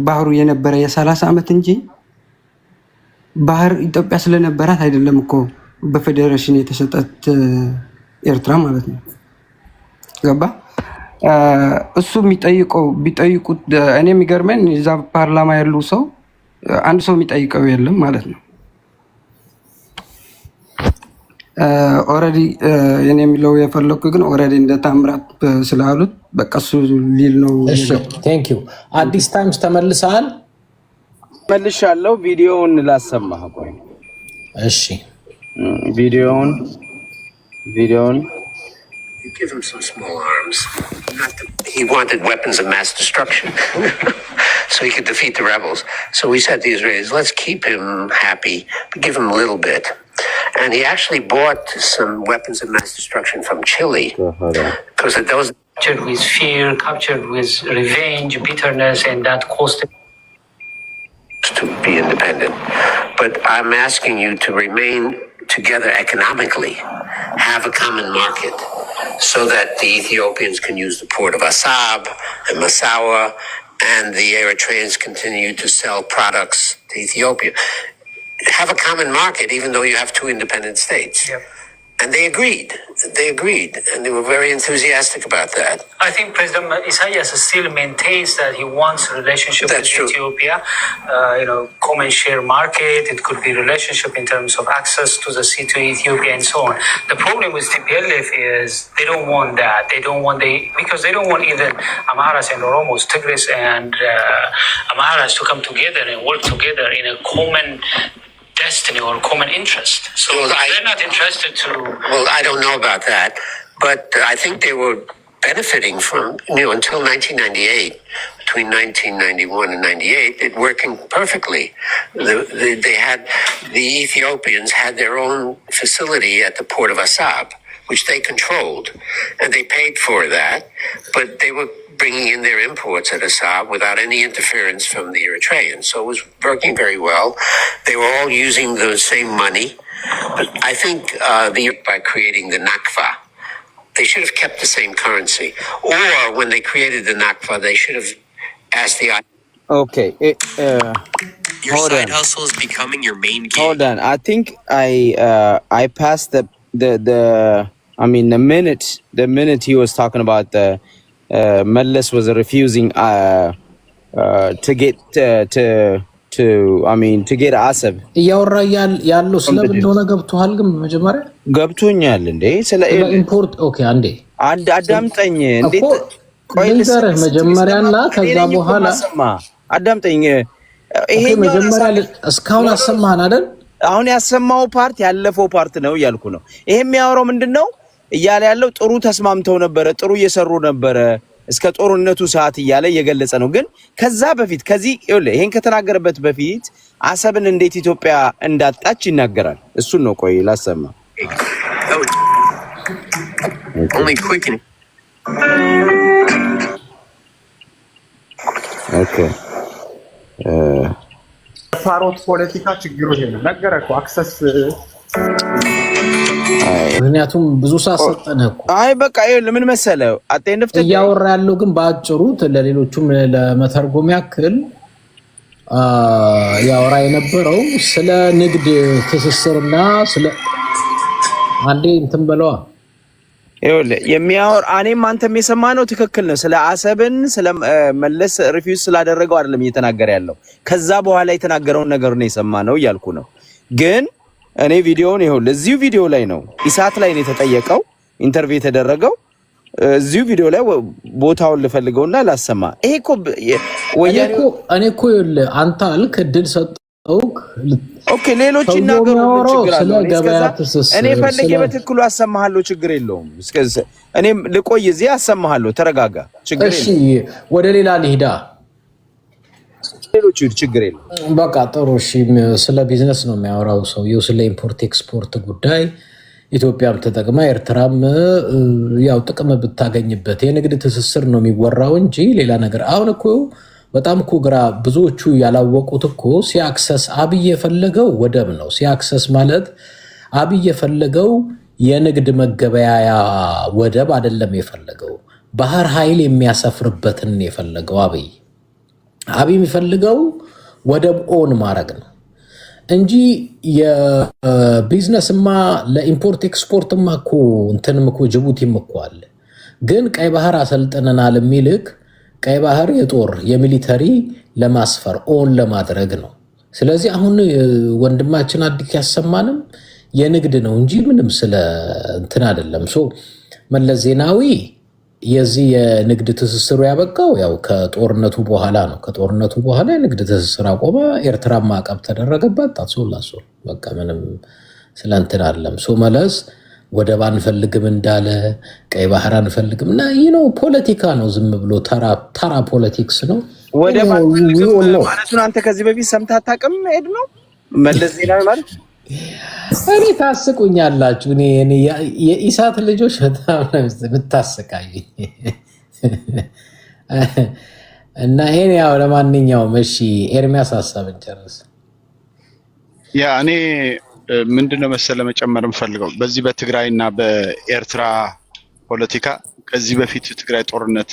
ባህሩ የነበረ የ30 ዓመት እንጂ ባህር ኢትዮጵያ ስለነበራት አይደለም እኮ በፌዴሬሽን የተሰጠት ኤርትራ ማለት ነው። ገባ? እሱ ቢጠይቁት እኔ የሚገርመኝ እዛ ፓርላማ ያሉ ሰው አንድ ሰው የሚጠይቀው የለም ማለት ነው። ኦልሬዲ እኔ የሚለው የፈለኩ ግን ኦልሬዲ እንደ ታምራት ስላሉት በቃ እሱ ሊል ነው። እሺ ቴንክ ዩ። አዲስ ታይምስ ተመልሰሃል? መልሻለሁ። ቪዲዮውን ላሰማህ። ቆይ እሺ ቪዲዮውን You give him some small arms. He wanted weapons of mass destruction so he could defeat the rebels. So we said to the Israelis, let's keep him happy, but give him a little bit. And he actually bought some weapons of mass destruction from Chile. Because those captured with fear, captured with revenge, bitterness, and that caused him to be independent. But I'm asking you to remain together economically, have a common market, so that the Ethiopians can use the port of Assab and Massawa, and the Eritreans continue to sell products to Ethiopia. Have a common market, even though you have two independent states. Yep. And they agreed. They agreed, and they were very enthusiastic about that. I think President Isaias still maintains that he wants a relationship That's with true. Ethiopia. Common share market. It could be relationship in terms of access to the sea to Ethiopia and so on. The problem with TPLF is they don't want that. Because they don't want even Amharas and Oromos, Tigris and Amharas to come together and work together in a common destiny or common interest. So they're not interested to. Well, I don't know about that, but I think they were benefiting from, until 1998, between 1991 and 98, it working perfectly. The Ethiopians had their own facility at the port of Assab, which they controlled, and they paid for that, but they were bringing in their imports at Assab without any interference from the Eritreans. So it was working very well. They were all using the same money. But I think by creating the Nakfa, they should have kept the same currency. Or when they created the Nakfa, they should have asked the... Okay. Your Hold side on. hustle is becoming your main gig. Hold on. I think I passed the minute he was talking about the Meles was refusing to get Asab. እያወራ ያለው ስለምን እንደሆነ ገብቶሃል? ግን መጀመሪያ ገብቶኛል እንዴ ስለ ኢምፖርት ኦኬ አንዴ አዳምጠኝ እንዴት ቆይ ልንገርህ መጀመሪያና ከዛ በኋላ አዳምጠኝ ይሄ መጀመሪያ እስካሁን አሰማህን አይደል? አሁን ያሰማው ፓርት ያለፈው ፓርት ነው እያልኩ ነው። ይሄ የሚያወራው ምንድነው እያለ ያለው ጥሩ ተስማምተው ነበረ፣ ጥሩ እየሰሩ ነበረ እስከ ጦርነቱ ሰዓት እያለ እየገለጸ ነው። ግን ከዛ በፊት ከዚህ ይሄን ከተናገረበት በፊት አሰብን እንዴት ኢትዮጵያ እንዳጣች ይናገራል። እሱን ነው ቆይ ላሰማ። ኦኬ ፓሮት ፖለቲካ ችግሩ ይሄ ነው። ነገረህ እኮ አክሰስ ምክንያቱም ብዙ ሳሰጠነ እኮ አይ በቃ ይኸውልህ ምን መሰለው አጤንፍተ እያወራ ያለው ግን በአጭሩ ለሌሎቹም ለመተርጎም ያክል ያወራ የነበረው ስለ ንግድ ትስስርና ስለ አንዴ እንትን በለዋ ይኸውልህ የሚያወር እኔም አንተም የሰማነው ትክክል ነው። ስለ አሰብን ስለ መለስ ሪፊውዝ ስላደረገው አይደለም እየተናገረ ያለው ከዛ በኋላ የተናገረውን ነገር ነው የሰማነው እያልኩ ነው። ግን እኔ ቪዲዮውን ይኸውልህ እዚሁ ቪዲዮ ላይ ነው ኢሳት ላይ ነው የተጠየቀው ኢንተርቪው የተደረገው እዚሁ ቪዲዮ ላይ ቦታውን ልፈልገውና ላሰማ። ይሄ እኮ ወያኔ እኔ እኮ ይኸውልህ አንተ አልክ እድል ሰጠውክ ኦኬ ሌሎች ይናገሩ ችግር አለ። እኔ ፈልጌ በትክክሉ አሰማሃለሁ ችግር የለውም። እኔም ልቆይ እዚህ አሰማሃለሁ ተረጋጋ ችግር የለውም። እሺ ወደ ሌላ ልሂዳ ሌሎች ችግር የለውም። በቃ ጥሩ እሺ ስለ ቢዝነስ ነው የሚያወራው ሰውየው ስለ ኢምፖርት ኤክስፖርት ጉዳይ ኢትዮጵያም ተጠቅማ ኤርትራም ያው ጥቅም ብታገኝበት የንግድ ትስስር ነው የሚወራው እንጂ ሌላ ነገር አሁን እኮ በጣም እኮ ግራ ብዙዎቹ ያላወቁት እኮ ሲያክሰስ አብይ የፈለገው ወደብ ነው። ሲያክሰስ ማለት አብይ የፈለገው የንግድ መገበያያ ወደብ አይደለም የፈለገው ባህር ኃይል የሚያሰፍርበትን የፈለገው አብይ የሚፈልገው ወደብ ኦን ማድረግ ነው እንጂ የቢዝነስማ ለኢምፖርት ኤክስፖርትማ እኮ እንትንም እኮ ጅቡቲም እኮ አለ። ግን ቀይ ባህር አሰልጥነናል የሚልክ ቀይ ባህር የጦር የሚሊተሪ ለማስፈር ኦን ለማድረግ ነው። ስለዚህ አሁን ወንድማችን አዲስ ያሰማንም የንግድ ነው እንጂ ምንም ስለ እንትን አይደለም። መለስ ዜናዊ የዚህ የንግድ ትስስሩ ያበቃው ያው ከጦርነቱ በኋላ ነው። ከጦርነቱ በኋላ የንግድ ትስስር አቆመ። ኤርትራ ማዕቀብ ተደረገበት። ታሶላሶ በቃ ምንም ስለ እንትን አይደለም። መለስ ወደብ አንፈልግም እንዳለ ቀይ ባህር አንፈልግም እና ነው ፖለቲካ ነው። ዝም ብሎ ተራ ፖለቲክስ ነው። ወደብ ማለቱን አንተ ከዚህ በፊት ሰምተህ አታውቅም? ሄድ ነው መለስ ዜናዊ ማለት እኔ ታስቁኛላችሁ። እኔ የኢሳት ልጆች በጣም ብታስቃዩ እና ይሄን ያው ለማንኛውም እሺ ኤርሚያስ ሀሳብን ጨርስ። ያ እኔ ምንድነው መሰለ መጨመር የምፈልገው በዚህ በትግራይና በኤርትራ ፖለቲካ ከዚህ በፊት ትግራይ ጦርነት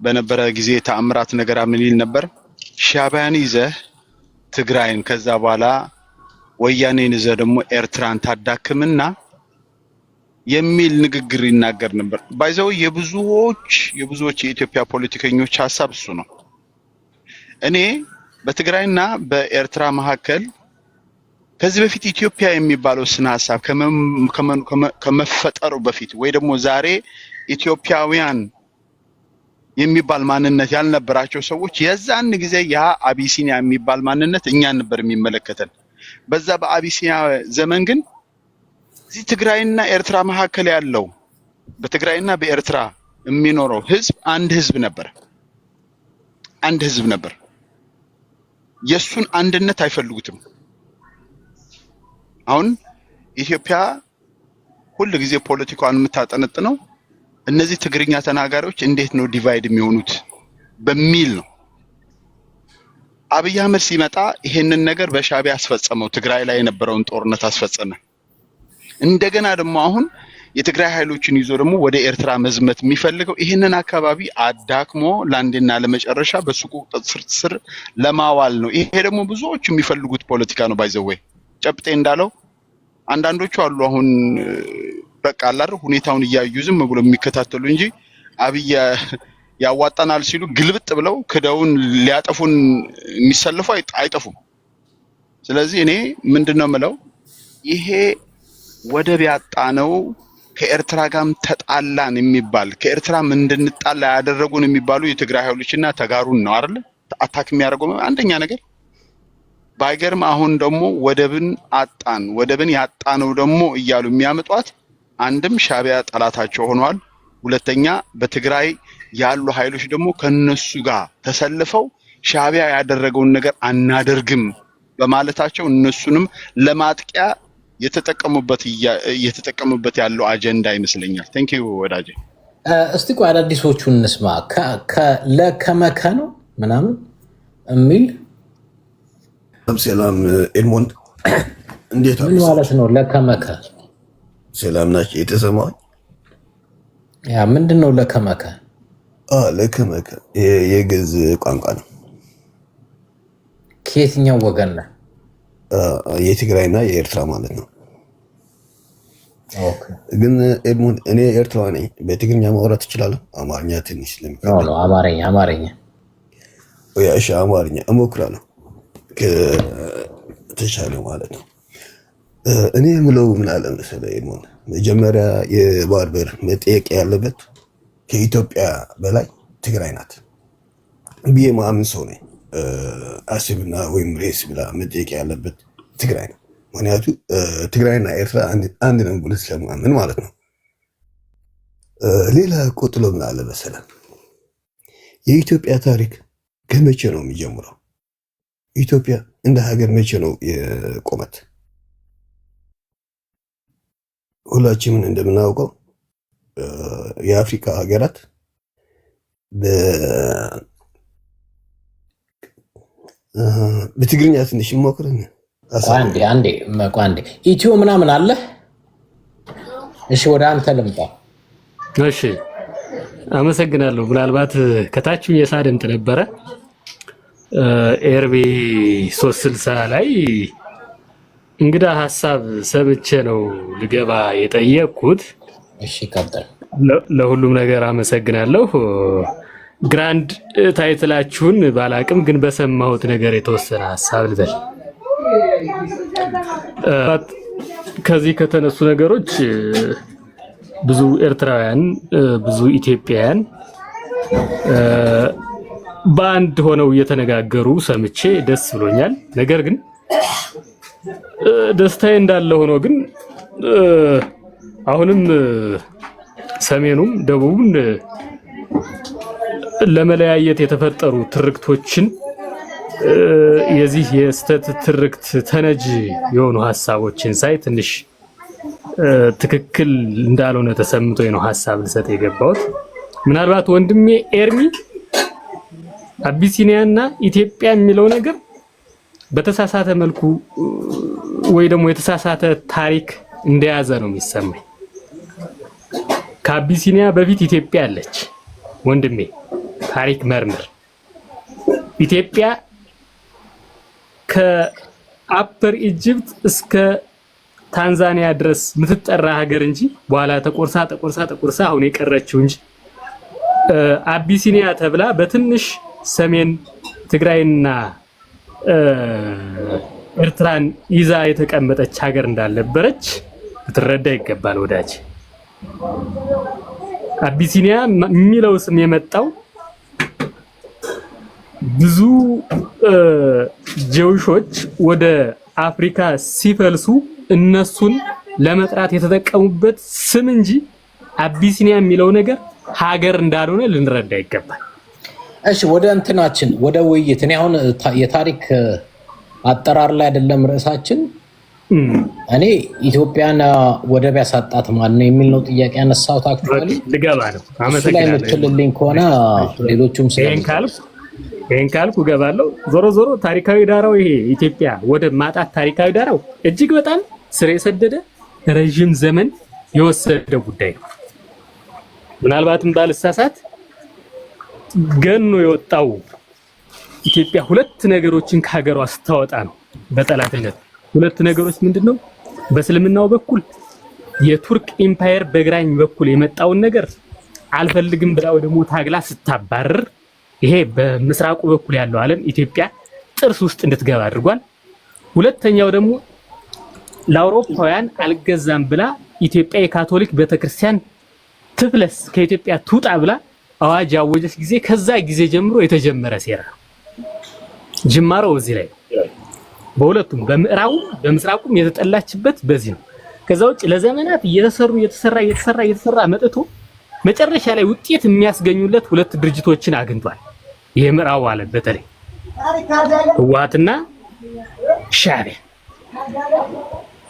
በነበረ ጊዜ ተአምራት ነገር ምን ይል ነበር? ሻዕቢያን ይዘህ ትግራይን ከዛ በኋላ ወያኔን ይዘህ ደግሞ ኤርትራን ታዳክምና የሚል ንግግር ይናገር ነበር። ባይዘው የብዙዎች የኢትዮጵያ ፖለቲከኞች ሐሳብ እሱ ነው። እኔ በትግራይና በኤርትራ መካከል ከዚህ በፊት ኢትዮጵያ የሚባለው ስነ ሐሳብ ከመፈጠሩ በፊት ወይ ደግሞ ዛሬ ኢትዮጵያውያን የሚባል ማንነት ያልነበራቸው ሰዎች የዛን ጊዜ ያ አቢሲኒያ የሚባል ማንነት እኛን ነበር የሚመለከተን። በዛ በአቢሲኒያ ዘመን ግን እዚህ ትግራይና ኤርትራ መካከል ያለው በትግራይና በኤርትራ የሚኖረው ህዝብ አንድ ህዝብ ነበር። የሱን አንድነት አይፈልጉትም። አሁን ኢትዮጵያ ሁሉ ጊዜ ፖለቲካውን የምታጠነጥነው እነዚህ ትግርኛ ተናጋሪዎች እንዴት ነው ዲቫይድ የሚሆኑት በሚል ነው። አብይ አህመድ ሲመጣ ይሄንን ነገር በሻዕቢያ አስፈጸመው። ትግራይ ላይ የነበረውን ጦርነት አስፈጸመ። እንደገና ደግሞ አሁን የትግራይ ኃይሎችን ይዞ ደግሞ ወደ ኤርትራ መዝመት የሚፈልገው ይሄንን አካባቢ አዳክሞ ለአንዴና ለመጨረሻ በሱ ቁጥጥር ስር ለማዋል ነው። ይሄ ደግሞ ብዙዎች የሚፈልጉት ፖለቲካ ነው። ባይዘወይ ጨብጤ እንዳለው አንዳንዶቹ አሉ አሁን በቃ አላር ሁኔታውን እያዩ ዝም ብሎ የሚከታተሉ እንጂ አብይ ያዋጣናል ሲሉ ግልብጥ ብለው ክደውን ሊያጠፉን የሚሰልፉ አይጠፉም። ስለዚህ እኔ ምንድነው የምለው ይሄ ወደብ ያጣነው ከኤርትራ ጋርም ተጣላን የሚባል ከኤርትራ እንድንጣላ ያደረጉን የሚባሉ የትግራይ ኃይሎችና ተጋሩን ነው አይደል አታክ የሚያደርገው አንደኛ ነገር። ባይገርም አሁን ደግሞ ወደብን ያጣነው ደግሞ እያሉ የሚያመጧት አንድም ሻዕቢያ ጠላታቸው ሆኗል። ሁለተኛ በትግራይ ያሉ ኃይሎች ደግሞ ከነሱ ጋር ተሰልፈው ሻዕቢያ ያደረገውን ነገር አናደርግም በማለታቸው እነሱንም ለማጥቂያ የተጠቀሙበት ያለው አጀንዳ ይመስለኛል። ቴንክ ዩ ወዳጄ። እስቲ ቆይ አዳዲሶቹን እንስማ። ለከመከ ነው ምናምን የሚል ሰላም ኤድሞንድ እንዴት ምን ማለት ነው? ለከመከ ሰላም ናችሁ? የተሰማኝ ያ ምንድነው? ለከመከ ለከመከ የግዕዝ ቋንቋ ነው። ከየትኛው ወገን ነው? የትግራይና የኤርትራ ማለት ነው። ኦኬ። ግን ኤድሞንድ እኔ ኤርትራ ነኝ። በትግርኛ ማውራት እችላለሁ። አማርኛ ትንሽ ለምከኝ ነው። አማርኛ እሺ፣ አማርኛ እሞክራለሁ ከተቻለ ማለት ነው። እኔ የምለው ምን አለ መሰለህ ኤድሞንድ፣ መጀመሪያ የባህር በር መጠየቅ ያለበት ከኢትዮጵያ በላይ ትግራይ ናት ብዬ ማምን ሰው ነኝ። አስብና ወይም ሬስ ብላ መጠየቅ ያለበት ትግራይ ነው። ምክንያቱም ትግራይና ኤርትራ አንድ ነው ብሎ ስለማምን ማለት ነው። ሌላ ቆጥሎ ምን አለ መሰለህ፣ የኢትዮጵያ ታሪክ ከመቼ ነው የሚጀምረው? ኢትዮጵያ እንደ ሀገር መቼ ነው የቆመት? ሁላችንም እንደምናውቀው የአፍሪካ ሀገራት በትግርኛ ትንሽ ሞክረን አንዴ ኢትዮ ምናምን አለ። እሺ ወደ አንተ ልምጣ። እሺ አመሰግናለሁ። ምናልባት ከታችም የሳደምጥ ነበረ ኤርቤ 360 ላይ እንግዳ ሀሳብ ሰምቼ ነው ልገባ የጠየቅኩት። እሺ ቀጥል። ለሁሉም ነገር አመሰግናለሁ። ግራንድ ታይትላችሁን ባላቅም ግን በሰማሁት ነገር የተወሰነ ሀሳብ ልበል። ከዚህ ከተነሱ ነገሮች ብዙ ኤርትራውያን ብዙ ኢትዮጵያውያን በአንድ ሆነው እየተነጋገሩ ሰምቼ ደስ ብሎኛል። ነገር ግን ደስታዬ እንዳለ ሆኖ ግን አሁንም ሰሜኑም ደቡቡን ለመለያየት የተፈጠሩ ትርክቶችን የዚህ የስተት ትርክት ተነጅ የሆኑ ሀሳቦችን ሳይ ትንሽ ትክክል እንዳልሆነ ተሰምቶኝ ነው ሀሳብ ልሰጥ የገባሁት። ምናልባት ወንድሜ ኤርሚ አቢሲኒያና ኢትዮጵያ የሚለው ነገር በተሳሳተ መልኩ ወይ ደግሞ የተሳሳተ ታሪክ እንደያዘ ነው የሚሰማኝ። ከአቢሲኒያ በፊት ኢትዮጵያ አለች ወንድሜ፣ ታሪክ መርምር። ኢትዮጵያ ከአፐር ኢጅፕት እስከ ታንዛኒያ ድረስ ምትጠራ ሀገር እንጂ በኋላ ተቆርሳ አሁን የቀረችው እንጂ አቢሲኒያ ተብላ በትንሽ ሰሜን ትግራይና ኤርትራን ይዛ የተቀመጠች ሀገር እንዳልነበረች ልትረዳ ይገባል ወዳጅ። አቢሲኒያ የሚለው ስም የመጣው ብዙ ጀውሾች ወደ አፍሪካ ሲፈልሱ እነሱን ለመጥራት የተጠቀሙበት ስም እንጂ አቢሲኒያ የሚለው ነገር ሀገር እንዳልሆነ ልንረዳ ይገባል። እሺ ወደ እንትናችን ወደ ውይይት እኔ አሁን የታሪክ አጠራር ላይ አይደለም ርዕሳችን። እኔ ኢትዮጵያን ወደብ ያሳጣት ማን ነው የሚል ነው ጥያቄ ያነሳሁት። አክቹአሊ ልገባ ነው። አመሰግናለሁ። ስለምትልልኝ ከሆነ ሌሎቹም ይሄን ካልኩ እገባለሁ። ዞሮ ዞሮ ታሪካዊ ዳራው ይሄ ኢትዮጵያ ወደብ ማጣት ታሪካዊ ዳራው እጅግ በጣም ስር የሰደደ ረጅም ዘመን የወሰደ ጉዳይ ነው። ምናልባትም ባልሳሳት ገኖ የወጣው ኢትዮጵያ ሁለት ነገሮችን ከሀገሯ ስታወጣ ነው በጠላትነት። ሁለት ነገሮች ምንድነው? በእስልምናው በኩል የቱርክ ኢምፓየር በግራኝ በኩል የመጣውን ነገር አልፈልግም ብላ ወደ ሞት ታግላ ስታባረር፣ ይሄ በምስራቁ በኩል ያለው ዓለም ኢትዮጵያ ጥርስ ውስጥ እንድትገባ አድርጓል። ሁለተኛው ደግሞ ለአውሮፓውያን አልገዛም ብላ ኢትዮጵያ የካቶሊክ ቤተክርስቲያን ትፍለስ ከኢትዮጵያ ትውጣ ብላ አዋጅ ያወጀች ጊዜ ከዛ ጊዜ ጀምሮ የተጀመረ ሴራ ጅማሮው እዚህ ላይ በሁለቱም በምዕራቡ በምስራቁም የተጠላችበት በዚህ ነው። ከዛ ውጭ ለዘመናት እየተሰራ መጥቶ መጨረሻ ላይ ውጤት የሚያስገኙለት ሁለት ድርጅቶችን አግኝቷል። ይሄ ምዕራቡ ዓለም በተለይ ህወሓትና ሻዕቢያ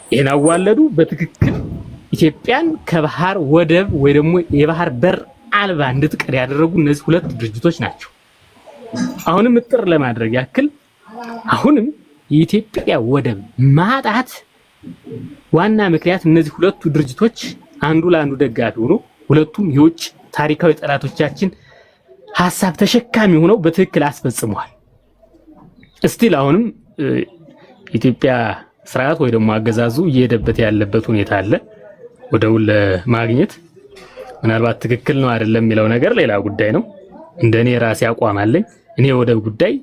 ይሄን አዋለዱ። በትክክል ኢትዮጵያን ከባህር ወደብ ወይ ደግሞ የባህር በር አልባ እንድትቀር ያደረጉ እነዚህ ሁለት ድርጅቶች ናቸው። አሁንም እጥር ለማድረግ ያክል አሁንም የኢትዮጵያ ወደብ ማጣት ዋና ምክንያት እነዚህ ሁለቱ ድርጅቶች አንዱ ለአንዱ ደጋፊ ሆኖ ሁለቱም የውጭ ታሪካዊ ጠላቶቻችን ሐሳብ ተሸካሚ ሆነው በትክክል አስፈጽመዋል። እስቲል አሁንም ኢትዮጵያ ስርዓት ወይ ደግሞ አገዛዙ እየሄደበት ያለበት ሁኔታ አለ። ወደውን ለማግኘት ምናልባት ትክክል ነው አይደለም የሚለው ነገር ሌላ ጉዳይ ነው። እንደኔ ራሴ አቋም አለኝ። እኔ ወደብ ጉዳይ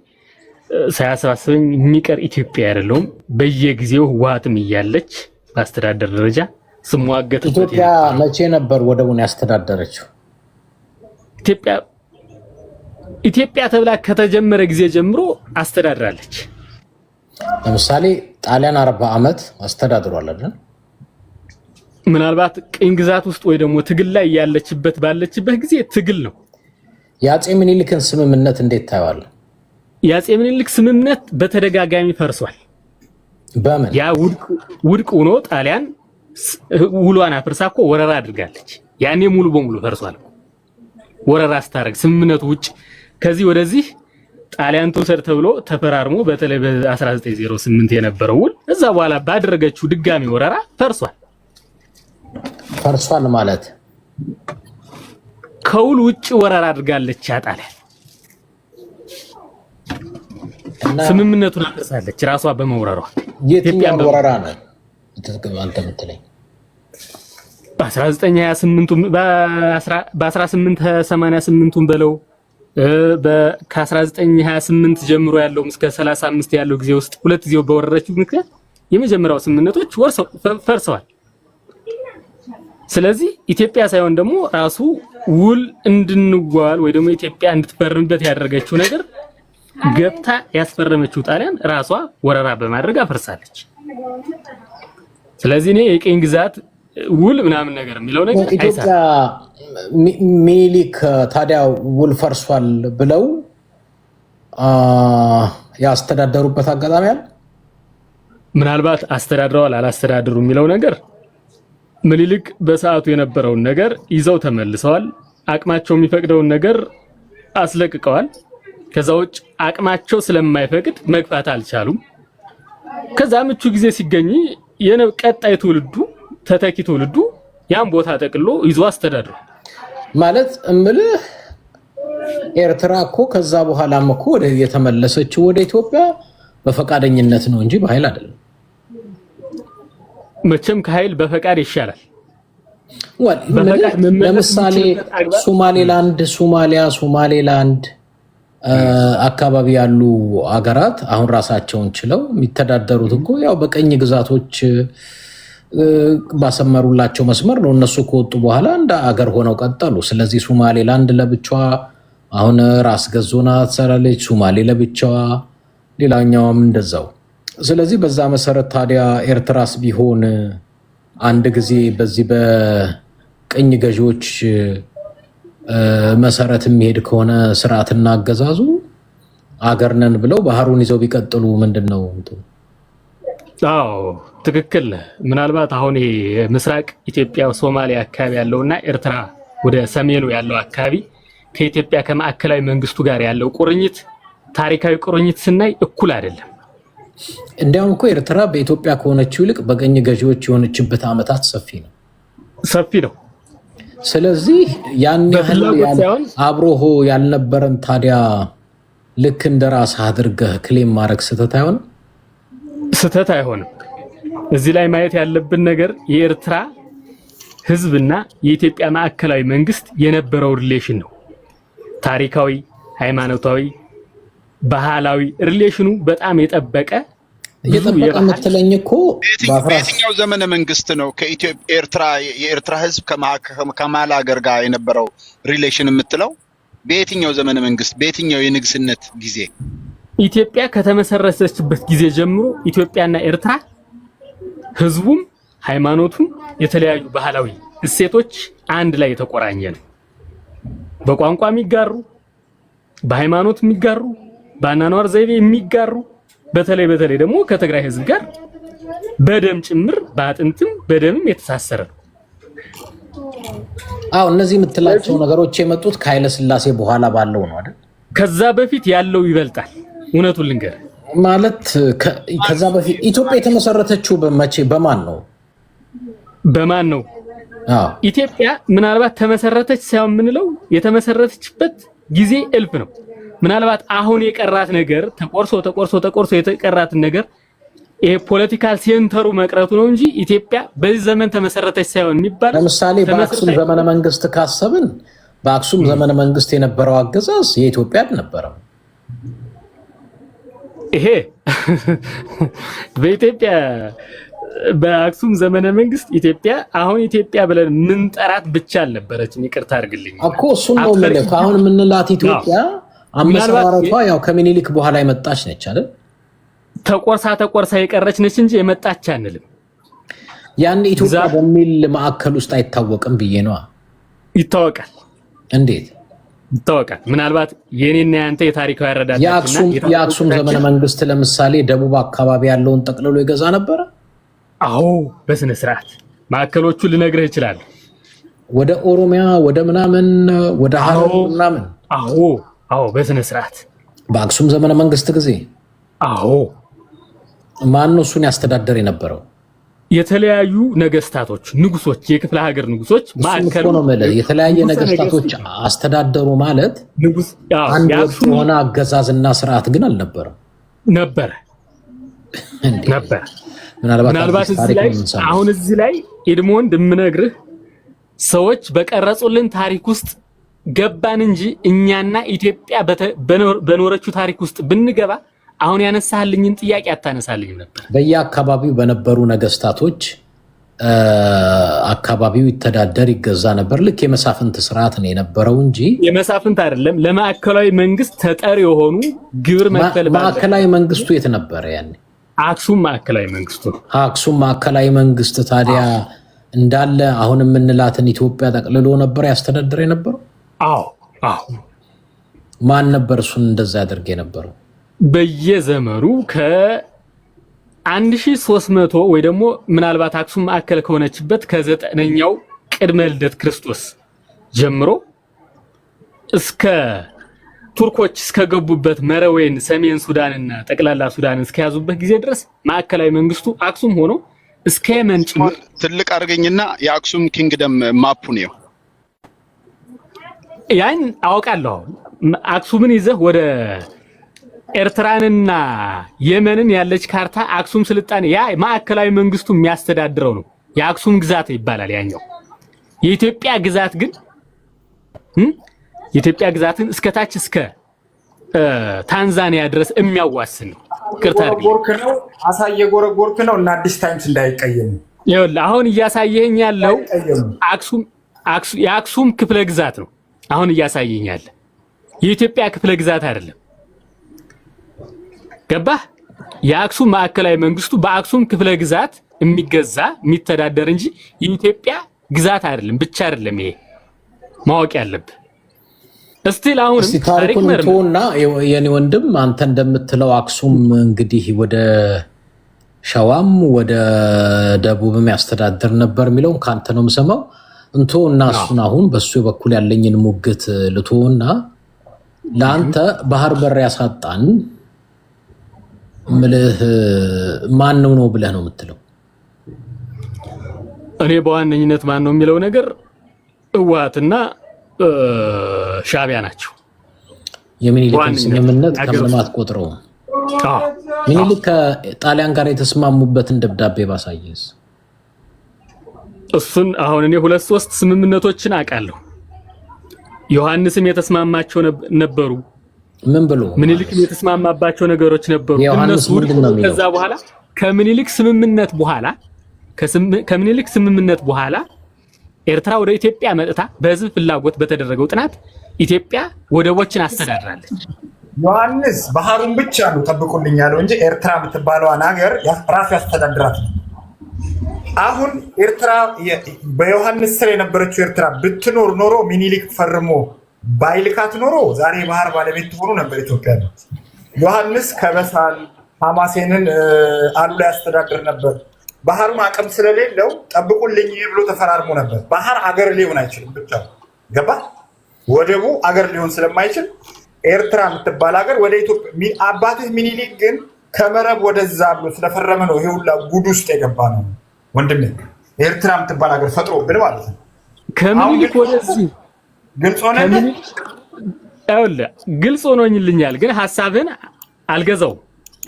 ሳያሳስበኝ የሚቀር ኢትዮጵያ አይደለሁም። በየጊዜው ህወሓትም እያለች በአስተዳደር ደረጃ ስሟገትበት። ኢትዮጵያ መቼ ነበር ወደቡን ያስተዳደረችው? ኢትዮጵያ ተብላ ከተጀመረ ጊዜ ጀምሮ አስተዳድራለች። ለምሳሌ ጣሊያን 40 ዓመት አስተዳድሯል አይደል? ምናልባት ቅኝ ግዛት ውስጥ ወይ ደግሞ ትግል ላይ ባለችበት ጊዜ ትግል ነው። የአፄ ምኒልክን ስምምነት እንዴት ታየዋለህ? የአፄ ምኒልክ ስምምነት በተደጋጋሚ ፈርሷል። በምን ያ ውድቅ ሆኖ ጣሊያን ውሏን አፍርሳ እኮ ወረራ አድርጋለች። ያኔ ሙሉ በሙሉ ፈርሷል። ወረራ ስታረግ ስምምነቱ ውጭ ከዚህ ወደዚህ ጣሊያን ተወሰድ ተብሎ ተፈራርሞ በተለይ በ1908 የነበረው ውል እዛ በኋላ ባደረገችው ድጋሚ ወረራ ፈርሷል ማለት ከውል ውጭ ወረራ አድርጋለች ጣሊያን። ስምምነቱን አፍርሳለች ራሷ በመውረሯ። የትኛው ወረራ ነው አንተ የምትለኝ? በ1888 በለው ከ1928 ጀምሮ ያለው እስከ 35 ያለው ጊዜ ውስጥ ሁለት ጊዜው በወረረችው ምክንያት የመጀመሪያው ስምምነቶች ፈርሰዋል። ስለዚህ ኢትዮጵያ ሳይሆን ደግሞ ራሱ ውል እንድንጓል ወይ ደግሞ ኢትዮጵያ እንድትፈርምበት ያደረገችው ነገር ገብታ ያስፈረመችው ጣሊያን ራሷ ወረራ በማድረግ አፈርሳለች። ስለዚህ እኔ የቅኝ ግዛት ውል ምናምን ነገር የሚለው ነገር ኢትዮጵያ ሚኒሊክ ታዲያ ውል ፈርሷል ብለው ያስተዳደሩበት አጋጣሚ አለ? ምናልባት አስተዳድረዋል አላስተዳደሩ የሚለው ነገር ምኒልክ በሰዓቱ የነበረውን ነገር ይዘው ተመልሰዋል። አቅማቸው የሚፈቅደውን ነገር አስለቅቀዋል። ከዛ ውጭ አቅማቸው ስለማይፈቅድ መግፋት አልቻሉም። ከዛ ምቹ ጊዜ ሲገኝ ቀጣይ ትውልዱ ተተኪ ትውልዱ ያን ቦታ ጠቅሎ ይዞ አስተዳድሩ ማለት እምልህ ኤርትራ እኮ ከዛ በኋላም እኮ ወደ የተመለሰችው ወደ ኢትዮጵያ በፈቃደኝነት ነው እንጂ በኃይል አይደለም። መቼም ከኃይል በፈቃድ ይሻላል። ለምሳሌ ሶማሌላንድ አካባቢ ያሉ አገራት አሁን ራሳቸውን ችለው የሚተዳደሩት እኮ ያው በቀኝ ግዛቶች ባሰመሩላቸው መስመር ነው። እነሱ ከወጡ በኋላ እንደ አገር ሆነው ቀጠሉ። ስለዚህ ሶማሌላንድ ለብቻዋ አሁን ራስ ገዝ ሆና ትሰራለች፣ ሶማሌ ለብቻዋ፣ ሌላኛውም እንደዛው። ስለዚህ በዛ መሰረት ታዲያ ኤርትራስ ቢሆን አንድ ጊዜ በዚህ በቅኝ ገዢዎች መሰረት የሚሄድ ከሆነ ስርዓትና አገዛዙ አገር ነን ብለው ባህሩን ይዘው ቢቀጥሉ ምንድነው? አዎ ትክክል። ምናልባት አሁን የምስራቅ ኢትዮጵያ ሶማሊያ አካባቢ ያለውና ኤርትራ ወደ ሰሜኑ ያለው አካባቢ ከኢትዮጵያ ከማዕከላዊ መንግስቱ ጋር ያለው ቁርኝት ታሪካዊ ቁርኝት ስናይ እኩል አይደለም። እንዲያውም እኮ ኤርትራ በኢትዮጵያ ከሆነችው ይልቅ በቀኝ ገዢዎች የሆነችበት ዓመታት ሰፊ ነው። ስለዚህ ያን ያህል አብሮሆ ያልነበረን ታዲያ ልክ እንደራስ አድርገህ ክሌም ማድረግ ስህተት አይሆንም። እዚህ ላይ ማየት ያለብን ነገር የኤርትራ ህዝብና የኢትዮጵያ ማዕከላዊ መንግስት የነበረው ሪሌሽን ነው። ታሪካዊ፣ ሃይማኖታዊ፣ ባህላዊ ሪሌሽኑ በጣም የጠበቀ መተለኝ እኮ በየትኛው ዘመነ መንግስት ነው የኤርትራ ህዝብ ከማል ሀገር ጋር የነበረው ሪሌሽን የምትለው? በየትኛው ዘመነ መንግስት፣ በየትኛው የንግስነት ጊዜ? ኢትዮጵያ ከተመሰረተችበት ጊዜ ጀምሮ ኢትዮጵያና ኤርትራ ህዝቡም ሃይማኖቱም የተለያዩ ባህላዊ እሴቶች አንድ ላይ የተቆራኘ ነው። በቋንቋ የሚጋሩ፣ በሃይማኖት የሚጋሩ፣ በአኗኗር ዘይቤ የሚጋሩ፣ በተለይ ደግሞ ከትግራይ ህዝብ ጋር በደም ጭምር በአጥንትም በደምም የተሳሰረ ነው። እነዚህ የምትላቸው ነገሮች የመጡት ከኃይለ ሥላሴ በኋላ ባለው ነው አይደል? ከዛ በፊት ያለው ይበልጣል። እውነቱን ልንገር ማለት ከዛ በፊት ኢትዮጵያ የተመሰረተችው በማን ነው? ኢትዮጵያ ምናልባት ተመሰረተች ሳይሆን የምንለው የተመሰረተችበት ጊዜ እልፍ ነው። ምናልባት አሁን የቀራት ነገር ተቆርሶ የተቀራትን ነገር ይሄ ፖለቲካል ሴንተሩ መቅረቱ ነው እንጂ ኢትዮጵያ በዚህ ዘመን ተመሰረተች ሳይሆን የሚባል። ለምሳሌ በአክሱም ዘመነ መንግስት ካሰብን በአክሱም ዘመነ መንግስት የነበረው አገዛዝ የኢትዮጵያ አልነበረም። ይሄ በኢትዮጵያ በአክሱም ዘመነ መንግስት ኢትዮጵያ አሁን ኢትዮጵያ ብለን ምንጠራት ብቻ አልነበረችም። ይቅርታ አድርግልኝ እኮ እሱን ነው ማለት አሁን የምንላት ኢትዮጵያ አመሰራረቷ ያው ከምኒልክ በኋላ የመጣች ነች አይደል? ተቆርሳ የቀረች ነች እንጂ የመጣች አንልም። ያን ኢትዮጵያ በሚል ማዕከል ውስጥ አይታወቅም ብዬ ነው። ይታወቃል። እንዴት ይታወቃል? ምናልባት የኔና ያንተ የታሪካዊ አረዳድ የአክሱም ዘመነ መንግስት ለምሳሌ ደቡብ አካባቢ ያለውን ጠቅልሎ ይገዛ ነበር። አዎ በስነ ስርዓት ማዕከሎቹ ልነግርህ ይችላል። ወደ ኦሮሚያ ወደ ምናምን ወደ ሐረር ምናምን። አዎ በስነ ስርዓት በአክሱም ዘመነ መንግስት ጊዜ። ማን ነው እሱን ያስተዳደር የነበረው? የተለያዩ ነገስታቶች፣ ንጉሶች፣ የክፍለ ሀገር ንጉሶች ማዕከሉ ነው ማለት የተለያየ ነገስታቶች አስተዳደሩ ማለት ንጉስ አንድ ወጥ የሆነ አገዛዝና ስርዓት ግን አልነበረም። ነበር ምናልባት እዚህ ላይ ኤድሞንድ የምነግርህ ሰዎች በቀረጹልን ታሪክ ውስጥ ገባን እንጂ እኛና ኢትዮጵያ በኖረችው ታሪክ ውስጥ ብንገባ አሁን ያነሳልኝን ጥያቄ አታነሳልኝ ነበር። በየአካባቢው በነበሩ ነገስታቶች አካባቢው ይተዳደር ይገዛ ነበር። ልክ የመሳፍንት ስርዓት ነው የነበረው እንጂ የመሳፍንት አይደለም። ለማዕከላዊ መንግስት ተጠሪ የሆኑ ግብር መክፈል ማዕከላዊ መንግስቱ የት ነበረ ያኔ? አክሱም ማዕከላዊ መንግስቱ ነው። አክሱም ማዕከላዊ መንግስት ታዲያ እንዳለ አሁን የምንላትን ኢትዮጵያ ጠቅልሎ ነበር ያስተዳድር የነበረው? አዎ። ማን ነበር እሱን እንደዛ ያደርግ የነበረው? በየዘመኑ ከ1300 ወይ ደግሞ ምናልባት አክሱም ማዕከል ከሆነችበት ከ9ኛው ቅድመ ልደት ክርስቶስ ጀምሮ እስከ ቱርኮች እስከገቡበት መረዌን ሰሜን ሱዳንና ጠቅላላ ሱዳን እስከያዙበት ጊዜ ድረስ ማዕከላዊ መንግስቱ አክሱም ሆኖ እስከ የመን ጭምር። ትልቅ አድርገኝና የአክሱም ኪንግደም ማፑ ነው ያን አውቃለሁ። አክሱምን ይዘህ ወደ ኤርትራንና የመንን ያለች ካርታ አክሱም ስልጣኔ ያ ማዕከላዊ መንግስቱ የሚያስተዳድረው ነው። የአክሱም ግዛት ይባላል ያኛው። የኢትዮጵያ ግዛት ግን የኢትዮጵያ ግዛትን እስከታች እስከ ታንዛኒያ ድረስ የሚያዋስን ነው። ቅርታ ነው አሳየ ጎረጎርክ ነው እና አዲስ ታይምስ እንዳይቀየም ይኸውልህ አሁን እያሳየኝ ያለው የአክሱም ክፍለ ግዛት ነው። አሁን እያሳየኝ ያለ የኢትዮጵያ ክፍለ ግዛት አይደለም። ገባህ? የአክሱም ማዕከላዊ መንግስቱ በአክሱም ክፍለ ግዛት የሚገዛ የሚተዳደር እንጂ የኢትዮጵያ ግዛት አይደለም። ብቻ አይደለም ይሄ ማወቅ ያለብህ። እስቲል አሁን ታሪኩን ተውና የኔ ወንድም አንተ እንደምትለው አክሱም እንግዲህ ወደ ሸዋም ወደ ደቡብም ያስተዳድር ነበር የሚለውን ካንተ ነው የምሰማው። እና እሱን አሁን በሱ በኩል ያለኝን ሙግት ልቶና ለአንተ ባህር በር ያሳጣን ምልህ ማን ነው ብለህ ነው የምትለው? እኔ በዋነኝነት ማን ነው የሚለው ነገር ህወሓትና ሻዕቢያ ናቸው። የሚኒሊክን ስምምነት ከምንማት ቆጥረው ሚኒሊክ ከጣሊያን ጋር የተስማሙበትን ደብዳቤ ባሳየስ? እሱን አሁን እኔ 2-3 ስምምነቶችን አውቃለሁ። ዮሐንስም የተስማማቸው ነበሩ። ምን ብሎ ሚኒሊክም የተስማማባቸው ነገሮች ነበሩ። እነሱ ከዛ በኋላ ከሚኒሊክ ስምምነት በኋላ ኤርትራ ወደ ኢትዮጵያ መጥታ በህዝብ ፍላጎት በተደረገው ጥናት ኢትዮጵያ ወደቦችን አስተዳድራለች። ዮሐንስ ባህሩን ብቻ ነው ጠብቁልኝ ያለው እንጂ ኤርትራ የምትባለዋን ሀገር ራሱ ያስተዳድራት ነው። አሁን ኤርትራ በዮሐንስ ስር የነበረችው ኤርትራ ብትኖር ኖሮ ሚኒሊክ ፈርሞ ባይልካት ኖሮ ዛሬ ባህር ባለቤት ትሆኑ ነበር ኢትዮጵያ። ዮሐንስ ከበሳል ሐማሴንን አሉላ ያስተዳድር ነበር። ባህሩን አቅም ስለሌለው ጠብቁልኝ ብሎ ተፈራርሞ ነበር። ባህር አገር ሊሆን አይችልም ብቻ ገባ። ወደቡ አገር ሊሆን ስለማይችል ኤርትራ የምትባል ሀገር ወደ ኢትዮጵያ አባትህ ሚኒሊክ ግን ከመረብ ወደዛ ብሎ ስለፈረመ ነው ይሄ ሁላ ጉድ ውስጥ የገባ ነው ወንድሜ። ኤርትራ የምትባል ሀገር ፈጥሮብን ማለት ነው። ከሚኒሊክ ወደዚህ ግልጽ ሆኖልኛል፣ ግን ሐሳብህን አልገዛውም።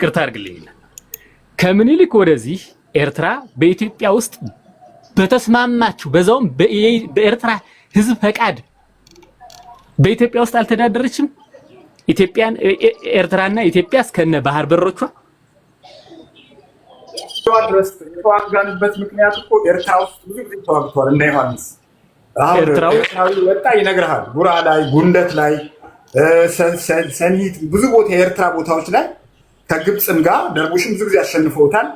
ቅርታ አድርግልኝ። ከሚኒሊክ ወደዚህ ኤርትራ በኢትዮጵያ ውስጥ በተስማማችሁ በዛውም በኤርትራ ህዝብ ፈቃድ በኢትዮጵያ ውስጥ አልተዳደረችም። ኢትዮጵያን ኤርትራና ኢትዮጵያ እስከነ ባህር በሮቿ ድረስ የተዋጋንበት ምክንያት እኮ ኤርትራ ውስጥ ብዙ ጊዜ ተዋግተዋል። እንደ ዮሐንስ ኤርትራዊ ወጣ ይነግርሃል። ጉራ ላይ፣ ጉንደት ላይ፣ ሰኒት ብዙ ቦታ የኤርትራ ቦታዎች ላይ ከግብፅም ጋር ደርቡሽም ብዙ ጊዜ አሸንፈውታል።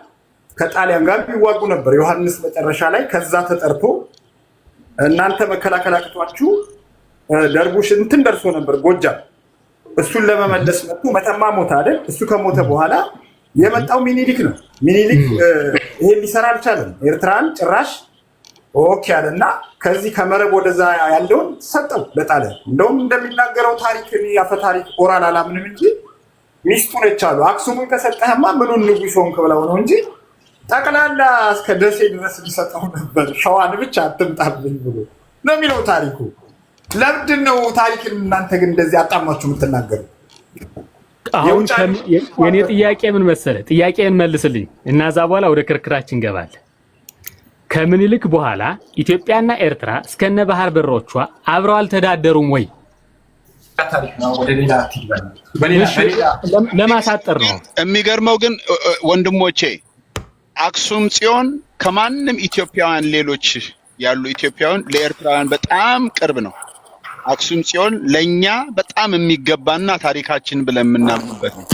ከጣሊያን ጋር ይዋጉ ነበር። ዮሐንስ መጨረሻ ላይ ከዛ ተጠርቶ እናንተ መከላከል አቅቷችሁ ደርቡሽ እንትን ደርሶ ነበር ጎጃም። እሱን ለመመለስ መጡ። መተማ ሞተ አይደል? እሱ ከሞተ በኋላ የመጣው ሚኒሊክ ነው። ሚኒሊክ ይሄን ሊሰራ አልቻለም። ኤርትራን ጭራሽ ኦኬ አለና ከዚህ ከመረብ ወደዛ ያለውን ሰጠው ለጣሊያን። እንደውም እንደሚናገረው ታሪክ ያፈ ታሪክ ኦራል አላምንም እንጂ ሚስቱ ነች አሉ። አክሱምን ከሰጠህማ ምኑን ንጉሥ ሆንክ ብለው ነው እንጂ ጠቅላላ እስከ ደሴ ድረስ ሊሰጠው ነበር። ሸዋን ብቻ አትምጣብኝ ብሎ ነው የሚለው ታሪኩ። ለምንድን ነው ታሪክን እናንተ ግን እንደዚህ አጣማችሁ የምትናገሩ? አሁን የኔ ጥያቄ ምን መሰለህ? ጥያቄን መልስልኝ እና እዛ በኋላ ወደ ክርክራችን እንገባለን። ከምኒልክ በኋላ ኢትዮጵያና ኤርትራ እስከነ ባህር በሮቿ አብረው አልተዳደሩም ወይ? ለማሳጠር ነው። የሚገርመው ግን ወንድሞቼ አክሱም ጽዮን ከማንም ኢትዮጵያውያን ሌሎች ያሉ ኢትዮጵያውያን ለኤርትራውያን በጣም ቅርብ ነው። አክሱም ጽዮን ለኛ በጣም የሚገባና ታሪካችን ብለን የምናምንበት ነው።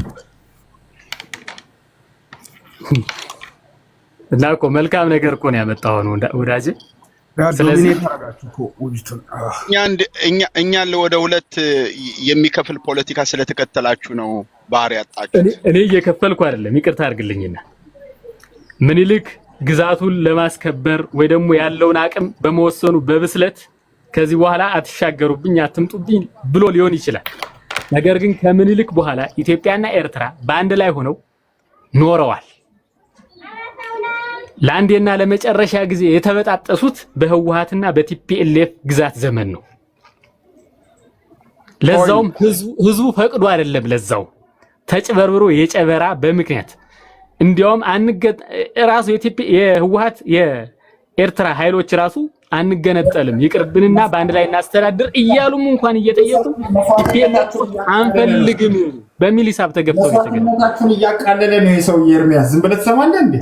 እና እኮ መልካም ነገር እኮ ነው ያመጣው ነው ወዳጄ። ስለዚህ እኛ ወደ ሁለት የሚከፍል ፖለቲካ ስለተከተላችሁ ነው ባህር ያጣችሁ። እኔ እየከፈልኩ አይደለም፣ ይቅርታ አድርግልኝና ምኒልክ ግዛቱን ለማስከበር ወይ ደግሞ ያለውን አቅም በመወሰኑ በብስለት ከዚህ በኋላ አትሻገሩብኝ አትምጡብኝ ብሎ ሊሆን ይችላል። ነገር ግን ከምኒልክ በኋላ ኢትዮጵያና ኤርትራ በአንድ ላይ ሆነው ኖረዋል። ለአንዴና ለመጨረሻ ጊዜ የተበጣጠሱት በህወሓትና በቲፒኤልኤፍ ግዛት ዘመን ነው። ለዛውም ህዝቡ ፈቅዶ አይደለም። ለዛው ተጭበርብሮ የጨበራ በምክንያት እንዲያውም ራሱ የህወሓት የኤርትራ ኃይሎች ራሱ አንገነጠልም ይቅርብንና በአንድ ላይ እናስተዳድር እያሉም እንኳን እየጠየቁ አንፈልግም በሚል ሂሳብ ተገፍተው የተገነጣችሁን እያቃለለ ነው የሰው ኤርሚያስ ዝም ብለህ ትሰማለህ እንዴ?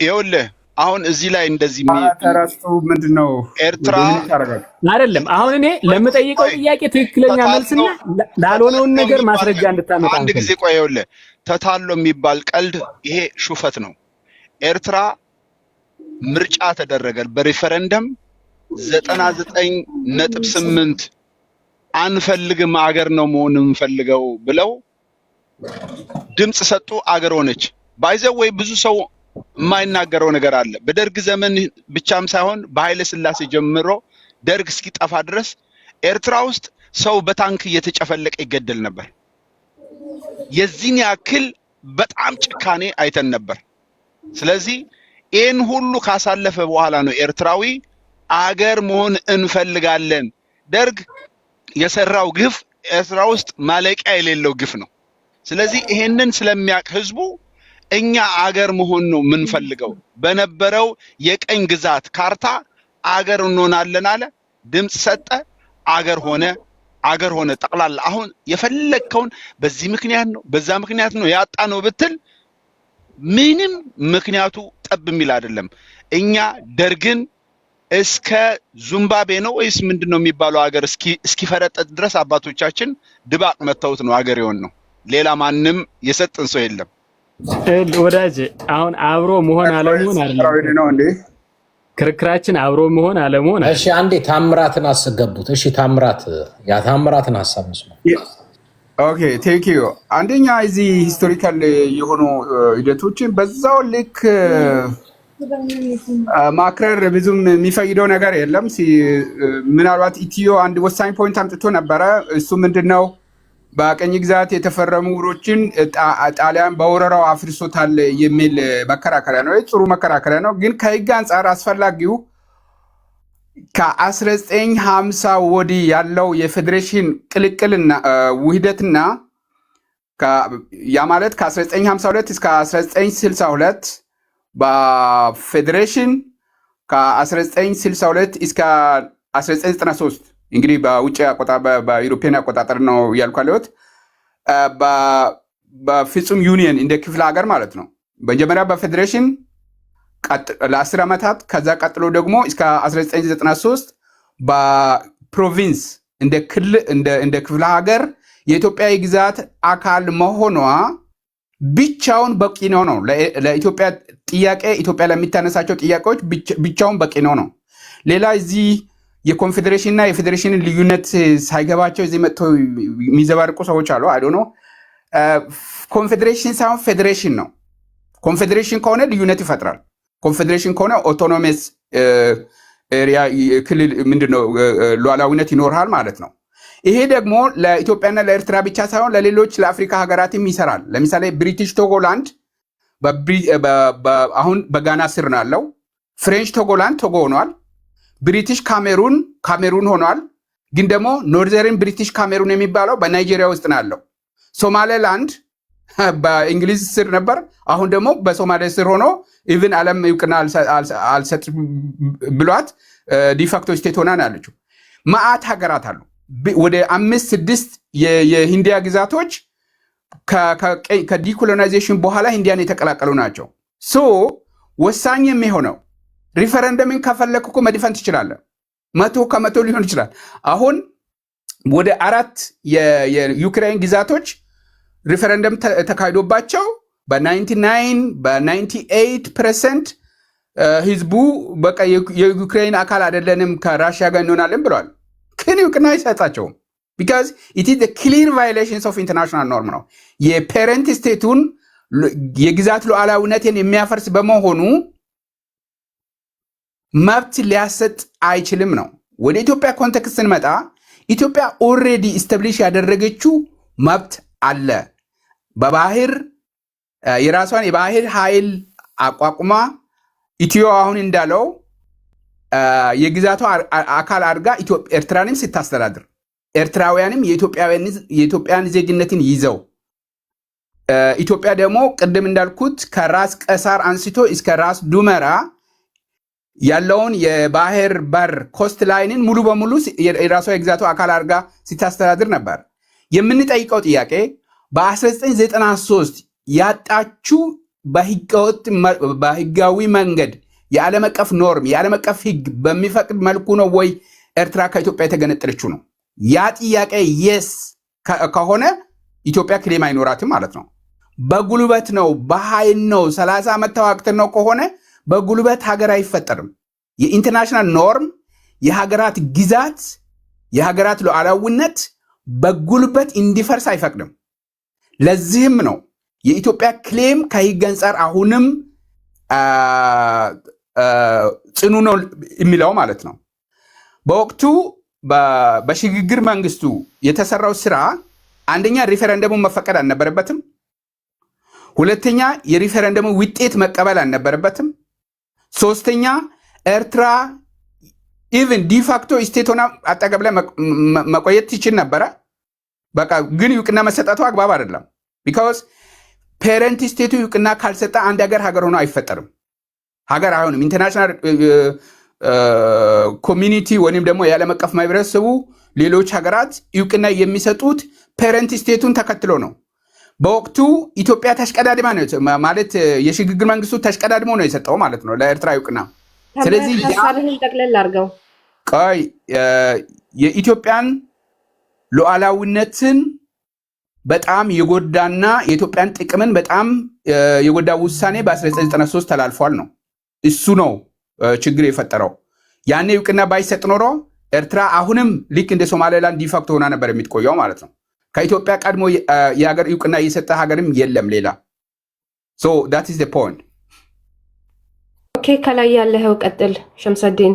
ይኸውልህ አሁን እዚህ ላይ እንደዚህ ተራስቶ ምንድነው ኤርትራ አይደለም። አሁን እኔ ለምጠይቀው ጥያቄ ትክክለኛ መልስና ላልሆነውን ነገር ማስረጃ እንድታመጣ አንድ ጊዜ ቆይ። ይኸውልህ ተታሎ የሚባል ቀልድ ይሄ ሹፈት ነው። ኤርትራ ምርጫ ተደረገ በሪፈረንደም 99.8 አንፈልግም አገር ነው መሆን እንፈልገው ብለው ድምጽ ሰጡ፣ አገር ሆነች። ባይዘው ወይ ብዙ ሰው የማይናገረው ነገር አለ። በደርግ ዘመን ብቻም ሳይሆን በኃይለ ሥላሴ ጀምሮ ደርግ እስኪጠፋ ድረስ ኤርትራ ውስጥ ሰው በታንክ እየተጨፈለቀ ይገደል ነበር። የዚህን ያክል በጣም ጭካኔ አይተን ነበር። ስለዚህ ይህን ሁሉ ካሳለፈ በኋላ ነው ኤርትራዊ አገር መሆን እንፈልጋለን። ደርግ የሰራው ግፍ ኤርትራ ውስጥ ማለቂያ የሌለው ግፍ ነው። ስለዚህ ይሄንን ስለሚያቅ ህዝቡ እኛ አገር መሆን ነው የምንፈልገው በነበረው የቀኝ ግዛት ካርታ አገር እንሆናለን አለ። ድምጽ ሰጠ፣ አገር ሆነ ጠቅላላ። አሁን የፈለከውን በዚህ ምክንያት ነው በዛ ምክንያት ነው ያጣ ነው ብትል ምንም ምክንያቱ ጠብ የሚል አይደለም። እኛ ደርግን እስከ ዙምባቤ ነው ወይስ ምንድነው የሚባለው ሀገር እስኪፈረጠጥ ድረስ አባቶቻችን ድባቅ መተውት ነው ሀገር የሆን ነው። ሌላ ማንም የሰጠን ሰው የለም። ወዳጅ አሁን አብሮ መሆን አለመሆን አይደለም ክርክራችን፣ አብሮ መሆን አለመሆን። እሺ አንዴ ታምራትን አስገቡት። እሺ ታምራት ታምራትን ሐሳብ መስማ። ኦኬ ቴንክ ዩ። አንደኛ እዚህ ሂስቶሪካል የሆኑ ሂደቶችን በዛው ልክ ማክረር ብዙም የሚፈይደው ነገር የለም። ምናልባት ኢትዮ አንድ ወሳኝ ፖይንት አምጥቶ ነበረ። እሱ ምንድነው በቀኝ ግዛት የተፈረሙ ውሎችን ጣሊያን በወረራው አፍርሶታል የሚል መከራከሪያ ነው። ጥሩ መከራከሪያ ነው፣ ግን ከህግ አንጻር አስፈላጊው ከ1950 ወዲህ ያለው የፌዴሬሽን ቅልቅልና ውህደትና ያ ማለት ከ1952 እስከ 1962 በፌዴሬሽን ከ1962 እስከ 1993 እንግዲህ በውጭ በዩሮፒያን አቆጣጠር ነው ያልኳለሁት። በፍጹም ዩኒየን እንደ ክፍለ ሀገር ማለት ነው። መጀመሪያ በፌዴሬሽን ለ10 ዓመታት፣ ከዛ ቀጥሎ ደግሞ እስከ 1993 በፕሮቪንስ እንደ ክፍለ ሀገር የኢትዮጵያ የግዛት አካል መሆኗ ብቻውን በቂ ነው። ለኢትዮጵያ ጥያቄ ኢትዮጵያ ለሚታነሳቸው ጥያቄዎች ብቻውን በቂ ነው። ሌላ እዚህ የኮንፌዴሬሽን እና የፌዴሬሽንን ልዩነት ሳይገባቸው እዚህ መጥተው የሚዘባርቁ ሰዎች አሉ። አይ ዶንት ኖ ኮንፌዴሬሽን ሳይሆን ፌዴሬሽን ነው። ኮንፌዴሬሽን ከሆነ ልዩነት ይፈጥራል። ኮንፌዴሬሽን ከሆነ ኦቶኖሚስ ኤሪያ ክልል ምንድነው ሉዓላዊነት ይኖርሃል ማለት ነው። ይሄ ደግሞ ለኢትዮጵያና ለኤርትራ ብቻ ሳይሆን ለሌሎች ለአፍሪካ ሀገራትም ይሰራል። ለምሳሌ ብሪቲሽ ቶጎላንድ አሁን በጋና ስር ነው ያለው። ፍሬንች ቶጎላንድ ቶጎ ሆኗል። ብሪቲሽ ካሜሩን ሆኗል። ግን ደግሞ ኖርዘርን ብሪቲሽ ካሜሩን የሚባለው በናይጄሪያ ውስጥ ነው ያለው። ሶማሌላንድ በእንግሊዝ ስር ነበር። አሁን ደግሞ በሶማሌ ስር ሆኖ ኢቭን ዓለም እውቅና አልሰጥ ብሏት ዲፋክቶ ስቴት ሆና ነው ያለችው። መዓት ሀገራት አሉ። ወደ 5-6 የሂንዲያ ግዛቶች ከዲኮሎናይዜሽን በኋላ ሂንዲያን የተቀላቀሉ ናቸው። ሶ ወሳኝ የሚሆነው ሪፈረንደምን ከፈለክ እኮ መድፈን ትችላለህ። 100% ሊሆን ይችላል። አሁን ወደ 4 የዩክሬን ግዛቶች ሪፈረንደም ተካሂዶባቸው በ98% ህዝቡ በቃ የዩክሬን አካል አይደለንም ከራሽያ ጋር እንሆናለን ብለዋል። ግን እውቅና አይሰጣቸውም። ቢካዝ ኢት ኢዝ ክሊር ቫዮሌሽንስ ኦፍ ኢንተርናሽናል ኖርም ነው። የፔረንት ስቴቱን የግዛት ሉዓላዊነትን የሚያፈርስ በመሆኑ መብት ሊያሰጥ አይችልም ነው። ወደ ኢትዮጵያ ኮንቴክስት ስንመጣ ኢትዮጵያ ኦልሬዲ ኢስታብሊሽ ያደረገችው መብት አለ። በባህር የራሷን የባህር ኃይል አቋቁማ ኢትዮ አሁን እንዳለው የግዛቷ አካል አድርጋ ኤርትራንም ስታስተዳድር ኤርትራውያንም የኢትዮጵያን ዜግነትን ይዘው ኢትዮጵያ ደግሞ ቅድም እንዳልኩት ከራስ ቀሳር አንስቶ እስከ ራስ ዱመራ ያለውን የባህር በር ኮስት ላይንን ሙሉ በሙሉ የራሷ የግዛቱ አካል አድርጋ ሲታስተዳድር ነበር። የምንጠይቀው ጥያቄ በ1993 ያጣችው በህጋዊ መንገድ የዓለም አቀፍ ኖርም የዓለም አቀፍ ህግ በሚፈቅድ መልኩ ነው ወይ ኤርትራ ከኢትዮጵያ የተገነጠለችው ነው? ያ ጥያቄ የስ ከሆነ ኢትዮጵያ ክሌም አይኖራትም ማለት ነው። በጉልበት ነው በኃይል ነው 30 ዓመት ተዋግተን ነው ከሆነ በጉልበት ሀገር አይፈጠርም። የኢንተርናሽናል ኖርም የሀገራት ግዛት የሀገራት ሉዓላዊነት በጉልበት እንዲፈርስ አይፈቅድም። ለዚህም ነው የኢትዮጵያ ክሌም ከህግ አንጻር አሁንም ጽኑ ነው የሚለው ማለት ነው። በወቅቱ በሽግግር መንግስቱ የተሰራው ስራ አንደኛ ሪፈረንደሙ መፈቀድ አልነበረበትም። ሁለተኛ የሪፈረንደሙ ውጤት መቀበል አልነበረበትም። ሶስተኛ ኤርትራ ኢቭን ዲፋክቶ ስቴት ሆና አጠገብ ላይ መቆየት ትችል ነበረ። በቃ ግን እውቅና መሰጠቱ አግባብ አይደለም። ቢካዝ ፔረንት ስቴቱ እውቅና ካልሰጠ አንድ ሀገር ሆኖ አይፈጠርም። ሀገር አይሆንም። ኢንተርናሽናል ኮሚኒቲ ወይም ደግሞ የዓለም አቀፍ ማህበረሰቡ ሌሎች ሀገራት እውቅና የሚሰጡት ፔረንት ስቴቱን ተከትሎ ነው። በወቅቱ ኢትዮጵያ ተሽቀዳድማ ነው ማለት የሽግግር መንግስቱ ተሽቀዳድሞ ነው የሰጠው ማለት ነው ለኤርትራ እውቅና። ስለዚህ ሀሳብህን ጠቅለል አድርገው ቆይ የኢትዮጵያን ሉዓላዊነትን በጣም የጎዳና የኢትዮጵያን ጥቅምን በጣም የጎዳ ውሳኔ በ1993 ተላልፏል ነው። እሱ ነው ችግር የፈጠረው። ያኔ እውቅና ባይሰጥ ኖሮ ኤርትራ አሁንም ልክ እንደ ሶማሌላንድ ዲፋክቶ ሆና ነበር የምትቆየው ማለት ነው። ከኢትዮጵያ ቀድሞ የሀገር እውቅና እየሰጠ ሀገርም የለም ሌላ። ሶ ዳት ኢዝ ዘ ፖይንት። ኦኬ፣ ከላይ ያለኸው ቀጥል ሸምሰዲን።